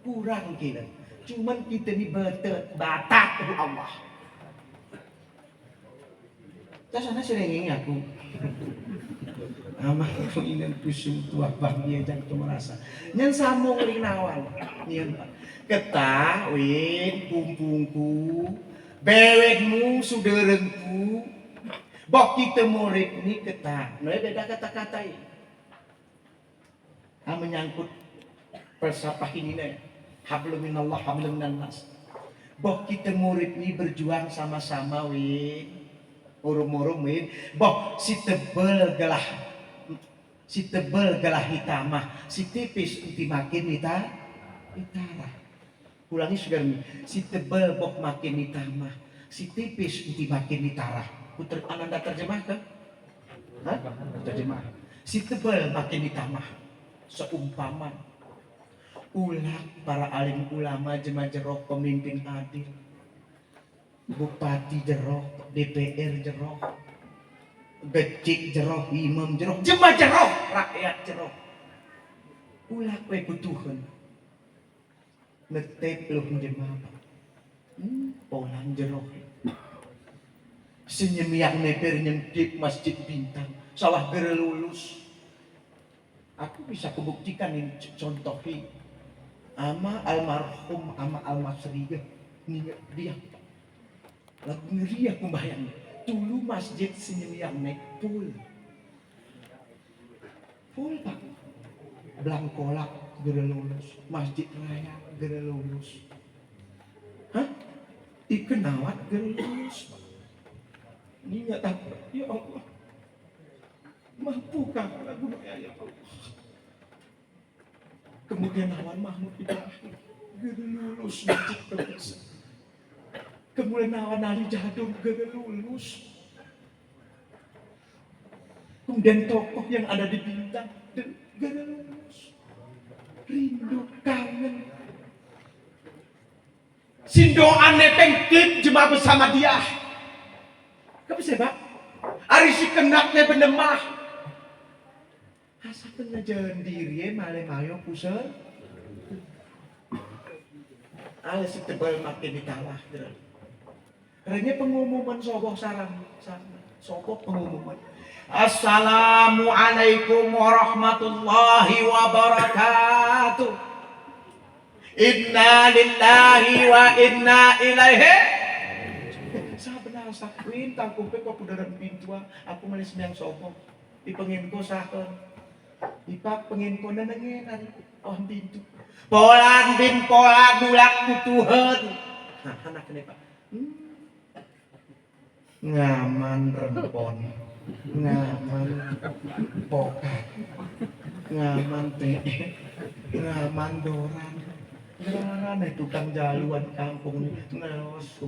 kurang kita. Cuman kita ini batak Allah. Sana sering aku. Amah aku ingin kusum tua bahagia dan kemerasa. Nyan sambung linawan. Nyan ketawin kumpungku, bewedmu suderengku. Bok kita murid ni ketah. Nah beda kata-kata ini. Menyangkut persapah ini nih. Hablum minallah hablum minannas. Bok kita murid ni berjuang sama-sama win. Urum-urum win. Bok si tebel gelah hitamah. Si tipis uti makin hitarah. Ulangi sekarang. Si tebel bok makin hitamah. Si tipis uti makin hitarah. Puter Ananda terjemahkan? Hah? Terjemah. Si tebel makin hitamah. Seumpaman. Ulah para alim ulama jemaah jeroh pemimpin adil. Bupati jeroh, DPR jeroh, becik jeroh, imam jeroh, jemaah jeroh, rakyat jeroh. Ulah kue butuhan. Netep lu jemaah. Polan jeroh. Senyemiak neper nyempit masjid bintang, sawah gerelulus. Aku bisa kubuktikan ini contohi. Ama almarhum, ama almasri dia. Lagu ngeri aku bayang. Dulu masjid senyemiak nek full Pak. Blangkolak gerelulus, masjid raya gerelulus. Hah? Ikenawat gerelulus. Ini nggak tahu, ya Allah, mampukah lagu ya Allah. Kemudian Nawan Mahmud Ibrahim, gerelulus masjid terus. Kemudian Nawan Ali Jadung gerelulus. Kemudian tokoh yang ada di bintang gerelulus. Rindu kangen. Sindoan nepengkip jemaah bersama dia. Kau bisa Pak? Hari si kenaknya benemah. Asa tengah jalan diri mayo pusat. Ala si tebal makin dikalah. Hanya pengumuman soboh sarang. Soboh pengumuman. Assalamualaikum warahmatullahi wabarakatuh. Inna lillahi wa inna ilaihi. Sakwin tangkupe kok kudaran pintu aku malis yang sopo dipengin ko sahon ipak pengin ko nanangin oh pintu Polan bin Polan nulak kutuhan nah anak ini Pak ngaman rempon ngaman pokat ngaman teh ngaman doran Gimana tukang jaluan kampung ini ngelos.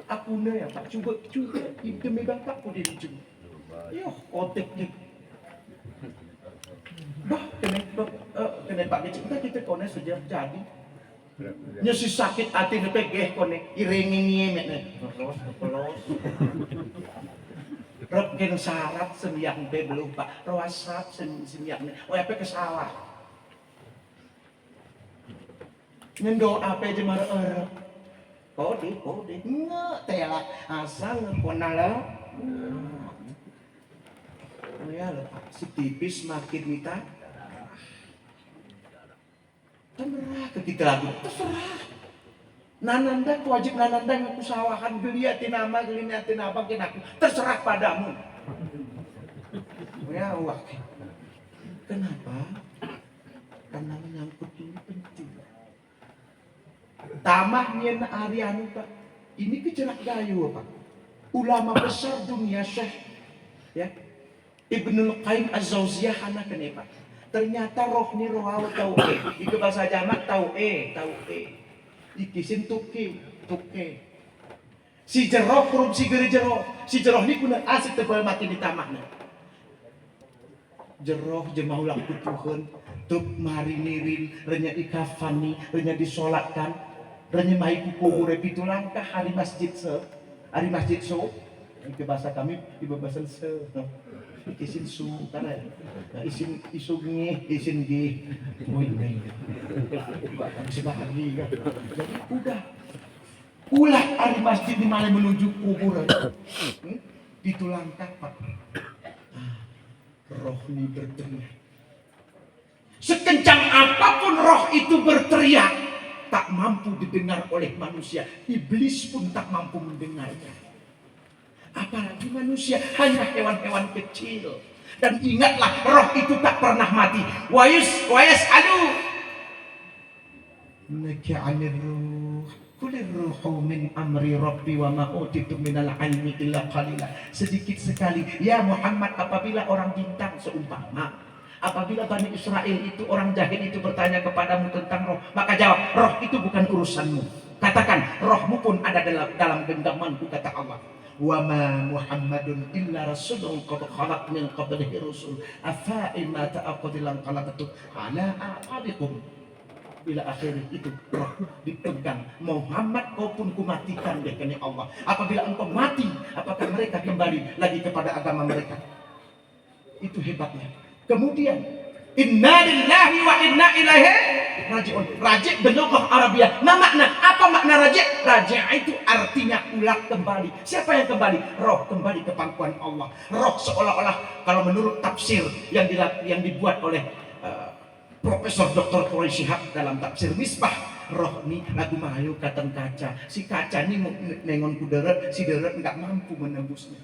Aku ya Pak, coba demi bapakku dia coba. Yo, otek nih. Bah, kena Pak kita kone sejak jadi. Nyesi sakit hati nepegeh kone iringi nyemet nih. Pelos. Reken syarat sembiang be belum Pak. Rawasat sembiang nih. Oh apa kesalah. Nendo apa jemar Kode. Nggak tela asal ngeponala. Ya lho Pak. Setipis makin minta. Terserah ke kita lagu. Terserah. Nananda wajib nananda ngaku sawahan geliatin nama geliatin abang aku. Terserah padamu. Ya wah. Kenapa? Karena menyangkut ini penting. Tamahnya Arianu Pak. Ini kejerak gayu Pak. Ulama besar dunia Syekh ya. Ibnul Qayyim Az-Zauziyah anak kenapa? Ternyata roh ni roh awak tahu Ike bahasa jamak tahu ikisin tuke. Si jeroh korupsi geri jeroh. Si jeroh ni kuna asik tebal mati di tamahnya. Jeroh jemah ulang kutuhun. Tuk mari nirin. Renya ikafani. Renya disolatkan. Renya mai kukuhure pitu langkah hari masjid Hari masjid Ike bahasa kami ibu bahasa isin su karena isin isugnya isin di ulah hari masjid di mana menuju kuburan itu langkah Pak. Roh ini berteriak sekencang apapun roh itu berteriak tak mampu didengar oleh manusia. Iblis pun tak mampu mendengarnya. Apalagi manusia, hanya hewan-hewan kecil. Dan ingatlah, roh itu tak pernah mati. Wayas alu. Naki anir ruh. Kulir ruhu min amri rabbi wa ma'utitu minal ilmi illa qalila. Sedikit sekali, ya Muhammad, apabila orang bintang seumpama, apabila Bani Israel itu, orang jahil itu bertanya kepadamu tentang roh, maka jawab, roh itu bukan urusanmu. Katakan, rohmu pun ada dalam genggamanku, kata Allah. Wa ma Muhammadun illa rasulun qad khalat min qablihi rusul afa imma ta'aqadilan qalabtu ala aqabikum bila akhir itu roh dipegang Muhammad kau pun kumatikan deh kena Allah. Apabila engkau mati, apakah mereka kembali lagi kepada agama mereka? Itu hebatnya. Kemudian inna lillahi wa inna ilaihi raji'un. Raji' belughah Arabiyah. Apa makna raji'? Raji' itu artinya ulang kembali. Siapa yang kembali? Roh kembali ke pangkuan Allah. Roh seolah-olah kalau menurut tafsir yang dibuat oleh Profesor Dr. Quraish Shihab dalam tafsir Misbah, roh ni lagu mahayu katan kaca. Si kaca ni nengon ku deret, si deret enggak mampu menembusnya.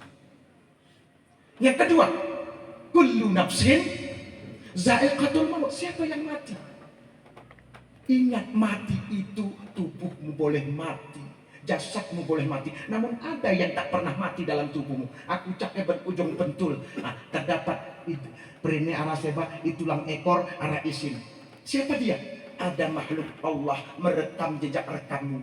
Yang kedua, kullu nafsin za'iqatul maut. Siapa yang mati? Ingat, mati itu tubuhmu boleh mati, jasadmu boleh mati, namun ada yang tak pernah mati dalam tubuhmu. Aku caknya berujung pentul. Nah, terdapat itu perene arah seba, itulang ekor arah isin. Siapa dia? Ada makhluk Allah merekam jejak rekammu.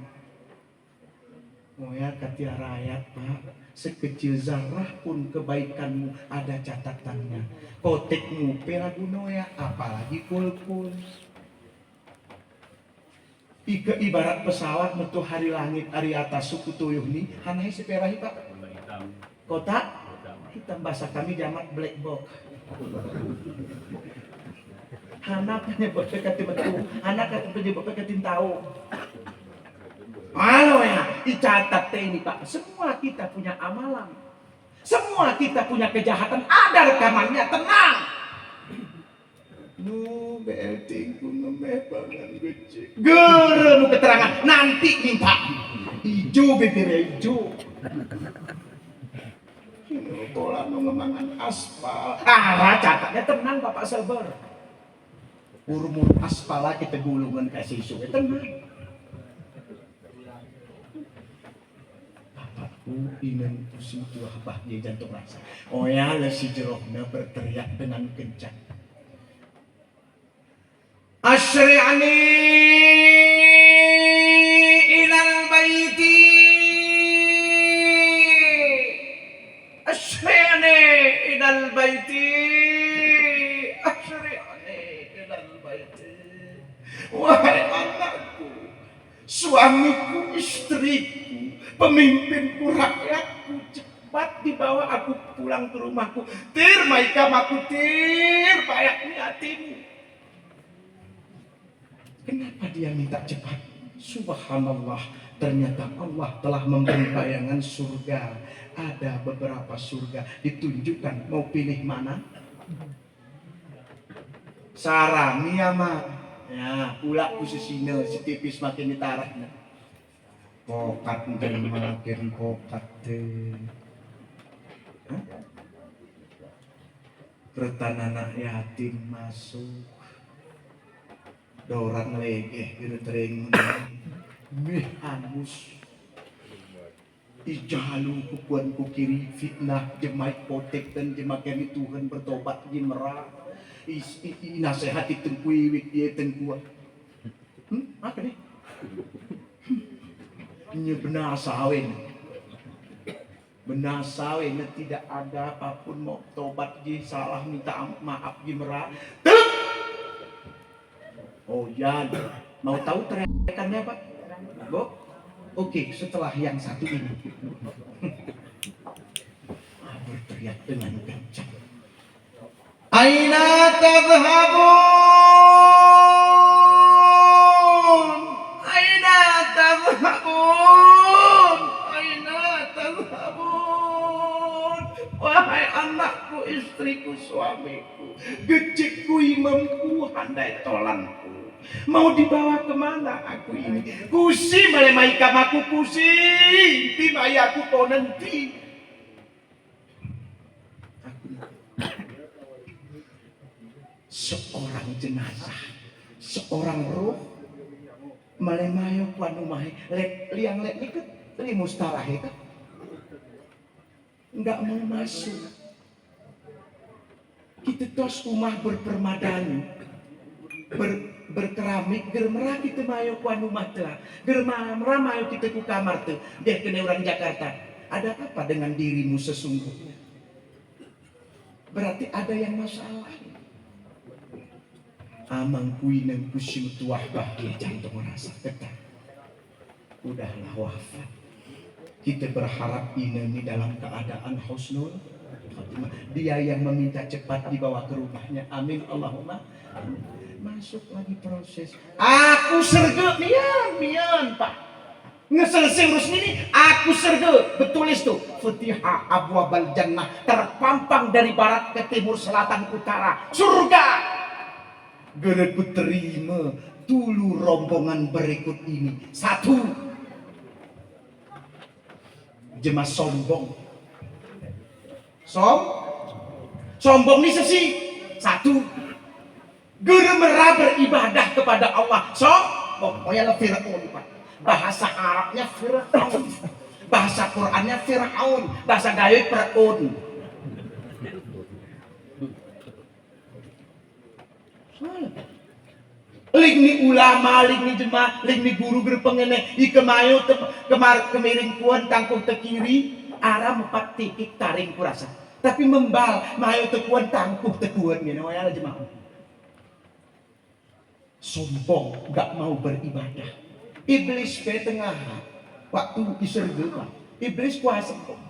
Oh ya, kata rakyat Pak, sekecil zarah pun kebaikanmu ada catatannya. Kotekmu peraguno ya, apalagi kul-kul. Ika ibarat pesawat metu hari langit hari atas suku tuyuh ni hanai seperahi Pak. Kotak hitam bahasa kami jamak black box. Anak penyebab kekatin betul, anak penyebab kekatin tahu. Halo ya, dicatat ini Pak. Semua kita punya amalan, semua kita punya kejahatan, ada rekamannya. Tenang. Nu belting ku nemeh bangan gece. Geremu keterangan nanti nih Pak. Ijo bibir ijo. Pola nu ngemangan aspal. Catatnya tenang Bapak sabar. Urmur aspal kita gulungan kasih isu. Tenang. Bapakku ingin pusing tuah bahnya jantung rasa. Oh ya, lesi jerohnya berteriak dengan kencang. Asyri'ani ilal baiti Asyri'ani ilal baiti Asyri'ani ilal baiti. Wahai anakku, suamiku, istriku, pemimpinku, rakyatku, cepat dibawa aku pulang ke rumahku. Tir maikam aku tir payaknya hatimu. Kenapa dia minta cepat? Subhanallah, ternyata Allah telah memberi bayangan surga. Ada beberapa surga, ditunjukkan mau pilih mana? Sarami ama. Ya, pula khususina si tipis makin ditarahna. Kokat dan makin kokat teh. Retan anak yatim masuk. Doran legeh gitu tering. Mih hangus. Ijalu kukuan ku kiri fitnah jemai potek dan jemakan Tuhan bertobat di merah. Nasihati tengkui wik dia tengkuan. Apa nih? Ini benar sawin. Benar sawin tidak ada apapun mau tobat di salah minta maaf di merah. Oh ya, mau tahu teriakannya Pak? Bo? Oke, setelah yang satu ini. Berteriak dengan kencang. Aina tadhhabun? Aina tadhhabun? Aina tadhhabun? Wahai anakku, istriku, suamiku, gecikku, imamku, handai tolanku. Mau dibawa kemana aku ini? Kusi melemai kamaku kusi. Timai aku kau nanti. Seorang jenazah, seorang roh malemayo kuanumahe liang lek iket li mustalah itu nggak mau masuk. Kita tos rumah berpermadani berkeramik germerah kita mayo kuanumah telah germerah mayo kita ku kamar tuh deh kena orang Jakarta. Ada apa dengan dirimu sesungguhnya? Berarti ada yang masalah. Amang kui nang kusim tuah bahaya jantung merasa ketat. Udahlah wafat. Kita berharap ini dalam keadaan husnul khatimah. Dia yang meminta cepat dibawa ke rumahnya. Amin Allahumma. Masuk lagi proses. Aku serge mian Pak. Ngeselesai urus ini aku serge. Betulis tuh Fatihah abwabal jannah terpampang dari barat ke timur selatan utara surga. Gereku terima dulu rombongan berikut ini. Satu, jemaah sombong. Sombong ini sesi. Satu, geremera beribadah kepada Allah. Sombong. Oh ya Fir'aun Pak. Bahasa Arabnya Fir'aun. Bahasa Qurannya Fir'aun. Bahasa Gayo Fir'aun. Ling ni ulama, ling ni jemaah, ling ni guru berpengene, ikemayo kemiring kuan tangkuh tekiri, arah 4 titik taring kurasa. Tapi membal, mayo tekuan tangkuh tekuan ni, namanya jemaah. Sombong, gak mau beribadah. Iblis ke tengah, waktu di surga, iblis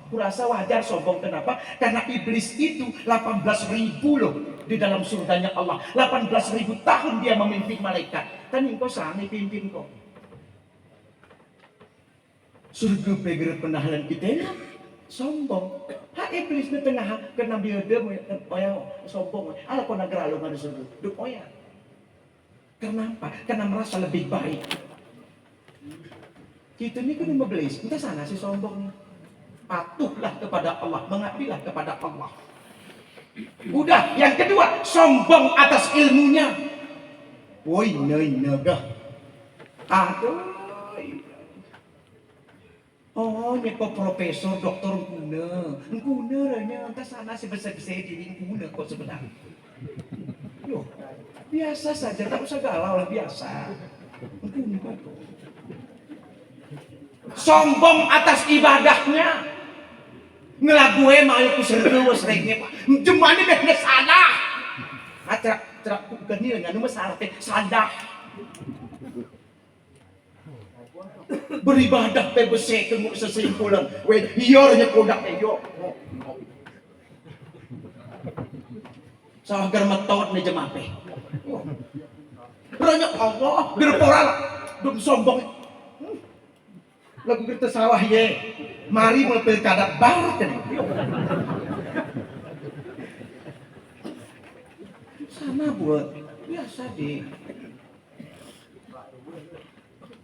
kurasa wajar sombong. Kenapa? Karena iblis itu 18.000 loh. Di dalam surganya Allah 18.000 tahun dia memimpin malaikat. Kan engkau sami pimpin kok. Surga peger penahanan kita sombong. Ha iblis di tengah kena biode oya sombong. Ala kau negara lo ngadu surga. Duk oya. Kenapa? Karena merasa lebih baik. Kita ini kan iblis. Entah sana si sombong nih. Patuhlah kepada Allah, mengabdilah kepada Allah. Udah, yang kedua, sombong atas ilmunya. Woi, naga. Aduh. Oh, nyeko profesor, doktor nguna ranya. Entah sana sebesar-besar diri nguna kok sebenarnya. Yo, biasa saja, tak usah galau lah, biasa. Nguna kok. Sombong atas ibadahnya. Ngelague mau ku serge seringnya Pak. Jemane nek salah. Cerak gani dengan masalah teh salah. Beribadah teh bese kenguk sesimpulan. We hiyor nya kodak teh yo. Sawah germetot nih jemaah teh. Ranya Allah gerporal dum sombong. Lagu kita sawah ye, mari mau pilkada barat kan? Mana buat biasa deh.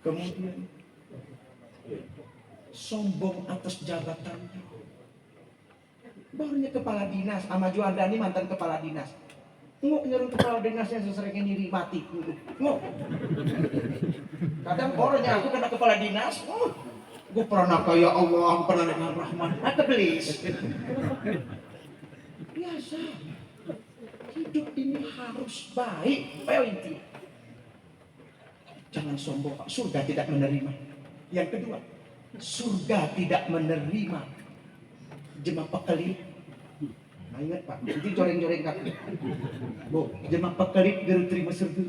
Kemudian sombong atas jabatannya. Barunya kepala dinas, sama Juandani mantan kepala dinas. Ngok nyuruh kepala dinasnya seseringnya nyiri mati. Ngok. Kadang orangnya aku kena kepala dinas. Gue pernah kayak Allah, aku pernah dengan Rahman. Atau belis. Biasa. Hidup ini harus baik. Ayo inti. Jangan sombong. Surga tidak menerima. Yang kedua, surga tidak menerima jemaah pekelit. Nah ingat Pak, nanti joreng-joreng kaki. Bu, jemaah pekelit geru terima surga.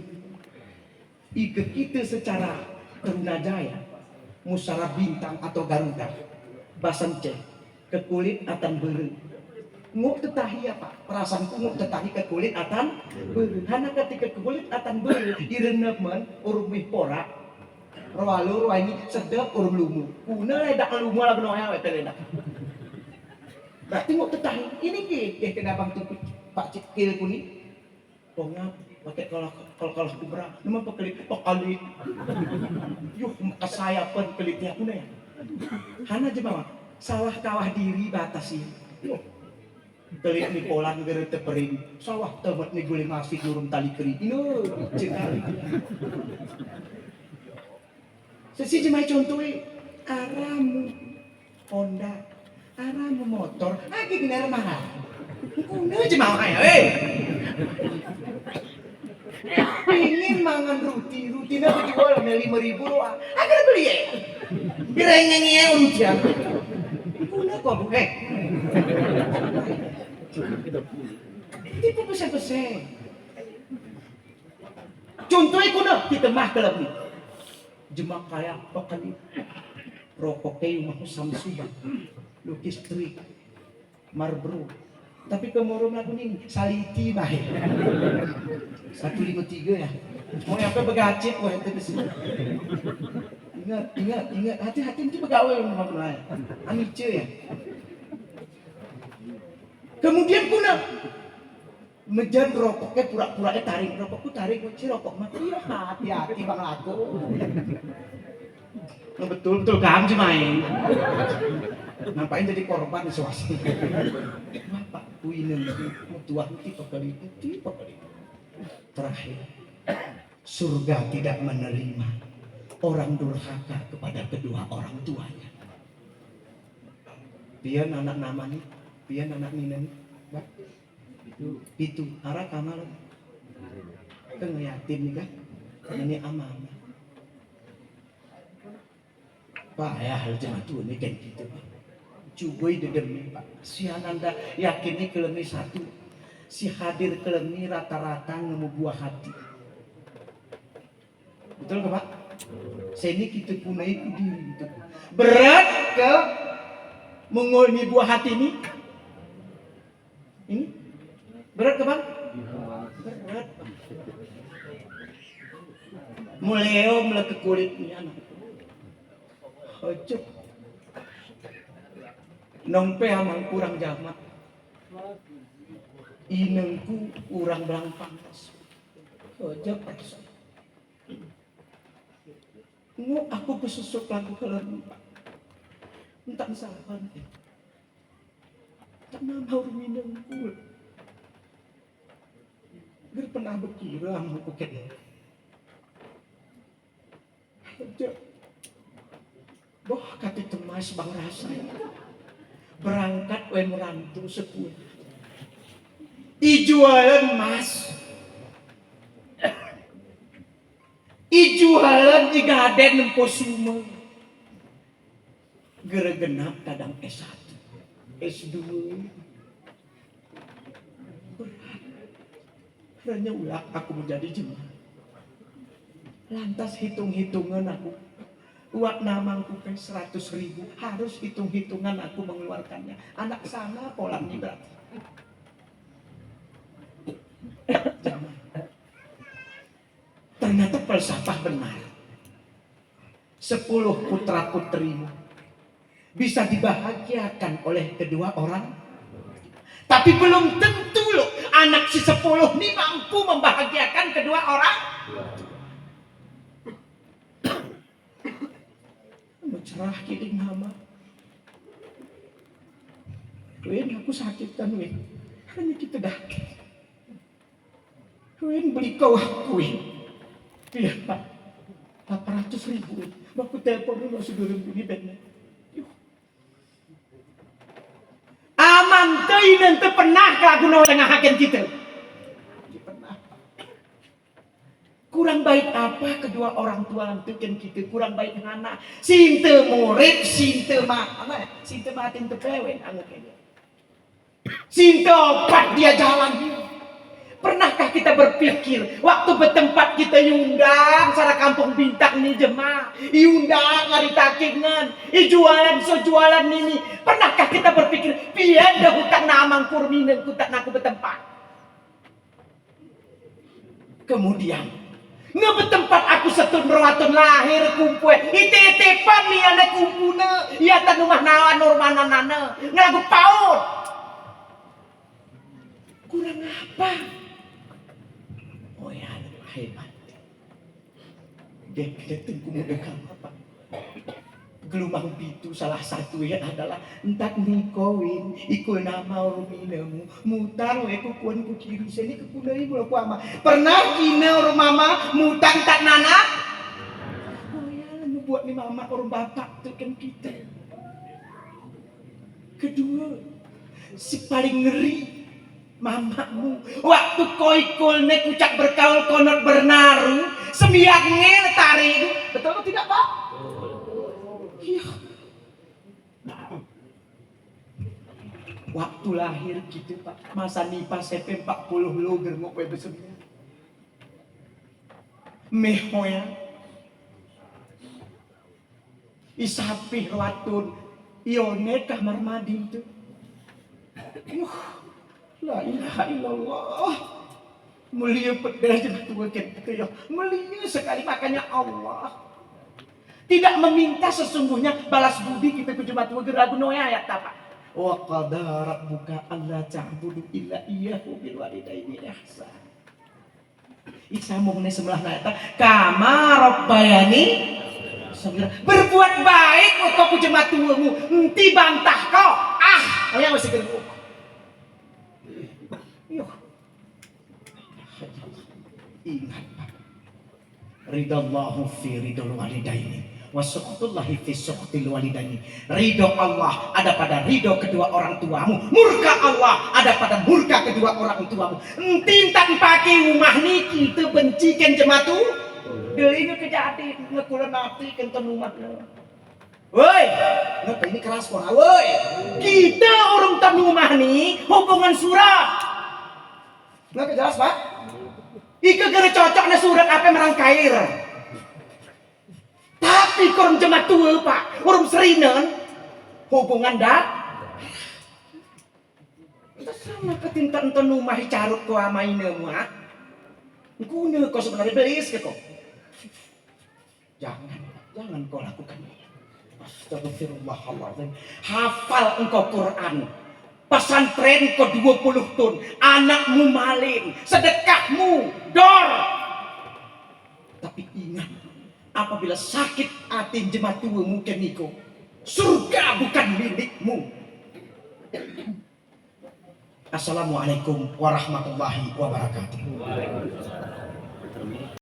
Ike kita secara Tarunajaya, Musara Bintang atau Garuda, Basence, ke kulit atan beureum. Nguk tetahi ya Pak, perasaanku nguk tetahi ke kulit atan beureum. Hana ketika ke kulit atan beureum, ireuneuman urung mih pora. Rawalu ini sedep urung lumu. Kuna ledak lumu lah benoya we ledak. Berarti nguk tetahi ini ge kena Bang Tupik Pak Cikil kuni. Pokoknya pakai kalau kubra, nama pekelit. Yuh kesayapan pelitnya kuna ya. Hana jemaah sawah kawah diri batasi. Pelit ni polan gara tepering. Sawah temet ni guling masih nurun tali kering. Ino cekali. Sesi jemaah contohnya aramu Honda, aramu motor, lagi kenal mahal. Kuna jemaah kaya, Pingin mangan rutina dijual 5.000 doang. Agar beli ya. Direngengnya urusan. Kuna kok bu, Tipe pesen-pesen. Contohnya kuna kita mah kelab nih. Jemaah kaya pakali. Rokok kayu mah Samsuba. Lukis trik. Marbro. Tapi kemurung lagu ini saliti baik. 153 ya. Mau apa begacit wah itu besi. Ingat, hati-hati nanti begawe sama lain. Amice ya. Kemudian kuna mejan rokoknya pura-pura tarik rokokku tarik kunci rokok mah iya hati-hati Bang laku. Nah, betul kamu sih main. Ngapain jadi korban suasana? Bapak kuinen tuah tipe kali. Terakhir, surga tidak menerima orang durhaka kepada kedua orang tuanya. Pian anak namanya, pian anak ninen, itu arah kamal, kan yatim nih kan, ini amanah. Pak ya hal cuma tuh ini kan gitu Pak. Cuboi dedemi Pak. Si Ananda yakini kelemi satu. Si hadir kelemi rata-rata ngemu buah hati. Betul ke Pak? Sini kita punai itu diri gitu. Berat ke mengolmi buah hati ini? Ini? Berat ke Pak? Berat Pak. Muleo melek kulit ini anak. Ojek. Nompe amang kurang jamak. Inengku kurang belang panas. Ojek paksa. Ngu aku besusuk lagu kelem Pak. Entah salah nih. Tak mau minengku. Ger pernah berkira mau kuket. Ojek. Boh kati temas bang rasa berangkat we merantu sepuluh ijualan mas ijualan igaden nempo suma gara genap kadang S1 S2 berat hanya ulah aku menjadi jemaah lantas hitung-hitungan aku uang namangku ke 100.000 harus hitung-hitungan aku mengeluarkannya. Anak sama polanya berarti. Ternyata falsafah benar. 10 putra putrimu bisa dibahagiakan oleh kedua orang. Tapi belum tentu loh anak si 10 ini mampu membahagiakan kedua orang. Cerah kiting mama. Wen aku sakit kan wen. Hanya kita daki. Wen beli kau aku wen. Iya pak. 800.000 wen. Aku telepon dulu sudah bunyi bednya. Aman teh nanti pernah kelagu no tengah hakim kita. Pernah. Kurang baik apa kedua orang tua lantukan kita, kurang baik anak. Sinte murid, sinte mati te pewen anggap dia. Sinte opat dia jalan. Pernahkah kita berpikir waktu bertempat kita yundang cara kampung bintang ini jemaah, yundang ngari takingan, jualan jualan ini. Pernahkah kita berpikir pian dah hutang namang kurminen kutak naku bertempat. Kemudian ngebetempat aku setun rawatun lahir kumpul ite-itepan nih anak kumpuna iya tan rumah nawan normana nana ngelagu paut kurang apa oh ya hebat dia tunggu muda kamu apa gelumang pitu salah satu ya adalah entak nikowin ikul nama ruminamu mutang weku kuan ku kiri sini kepunai mula ku ama pernah kina orang mama mutang tak nana oh ya buat ni mama orang bapak tu kan kita kedua si paling ngeri mamamu waktu koikul nek ucap berkaul konot bernaru semiak ngel tarik betul atau tidak pak? Iya. Waktu lahir gitu pak, masa nipa CP 40 lo gerngok we besemnya. Mehoya. Isapih watun, ione kamar mandi itu. La ilaha illallah. Mulia pedang tua gitu ya. Mulia sekali makanya Allah. Tidak meminta sesungguhnya balas budi kita ke Jumat Wageragu noya ayat apa? Wa qadara rabbuka alla ta'budu illa iyyahu bil walidaini ihsan. Isa mengenai sebelah ayat kama rabbayani berbuat baik untuk ke Jumat tuamu enti bantah kau oh yang masih geruk. Ingat Pak. Ridallahu fi ridul walidaini wasukhtullahi fi sukhtil walidaini. Ridho Allah ada pada ridho kedua orang tuamu, murka Allah ada pada murka kedua orang tuamu. Entintan pakai rumah niki itu bencikan jematu deui kejadian ngekulan mati kenten umatna. Woi, ngapa ini keras kok woi. Kita orang tamu rumah nih hubungan surat. Nggak jelas Pak? Ika gara cocok na surat apa merangkair. Tapi korang jemaat tua Pak, orang serinan hubungan dak. Kita sama ketintan tenumah carut ko amaina muat. Guna kau sebenarnya belis ke kau. Jangan kau lakukan. Astagfirullahaladzim. Hafal engkau Quran. Pesantren ke 20 tahun, anakmu malin, sedekahmu dor. Tapi ingat, apabila sakit hati jemaat tua mungkin niko, surga bukan milikmu. Assalamualaikum warahmatullahi wabarakatuh.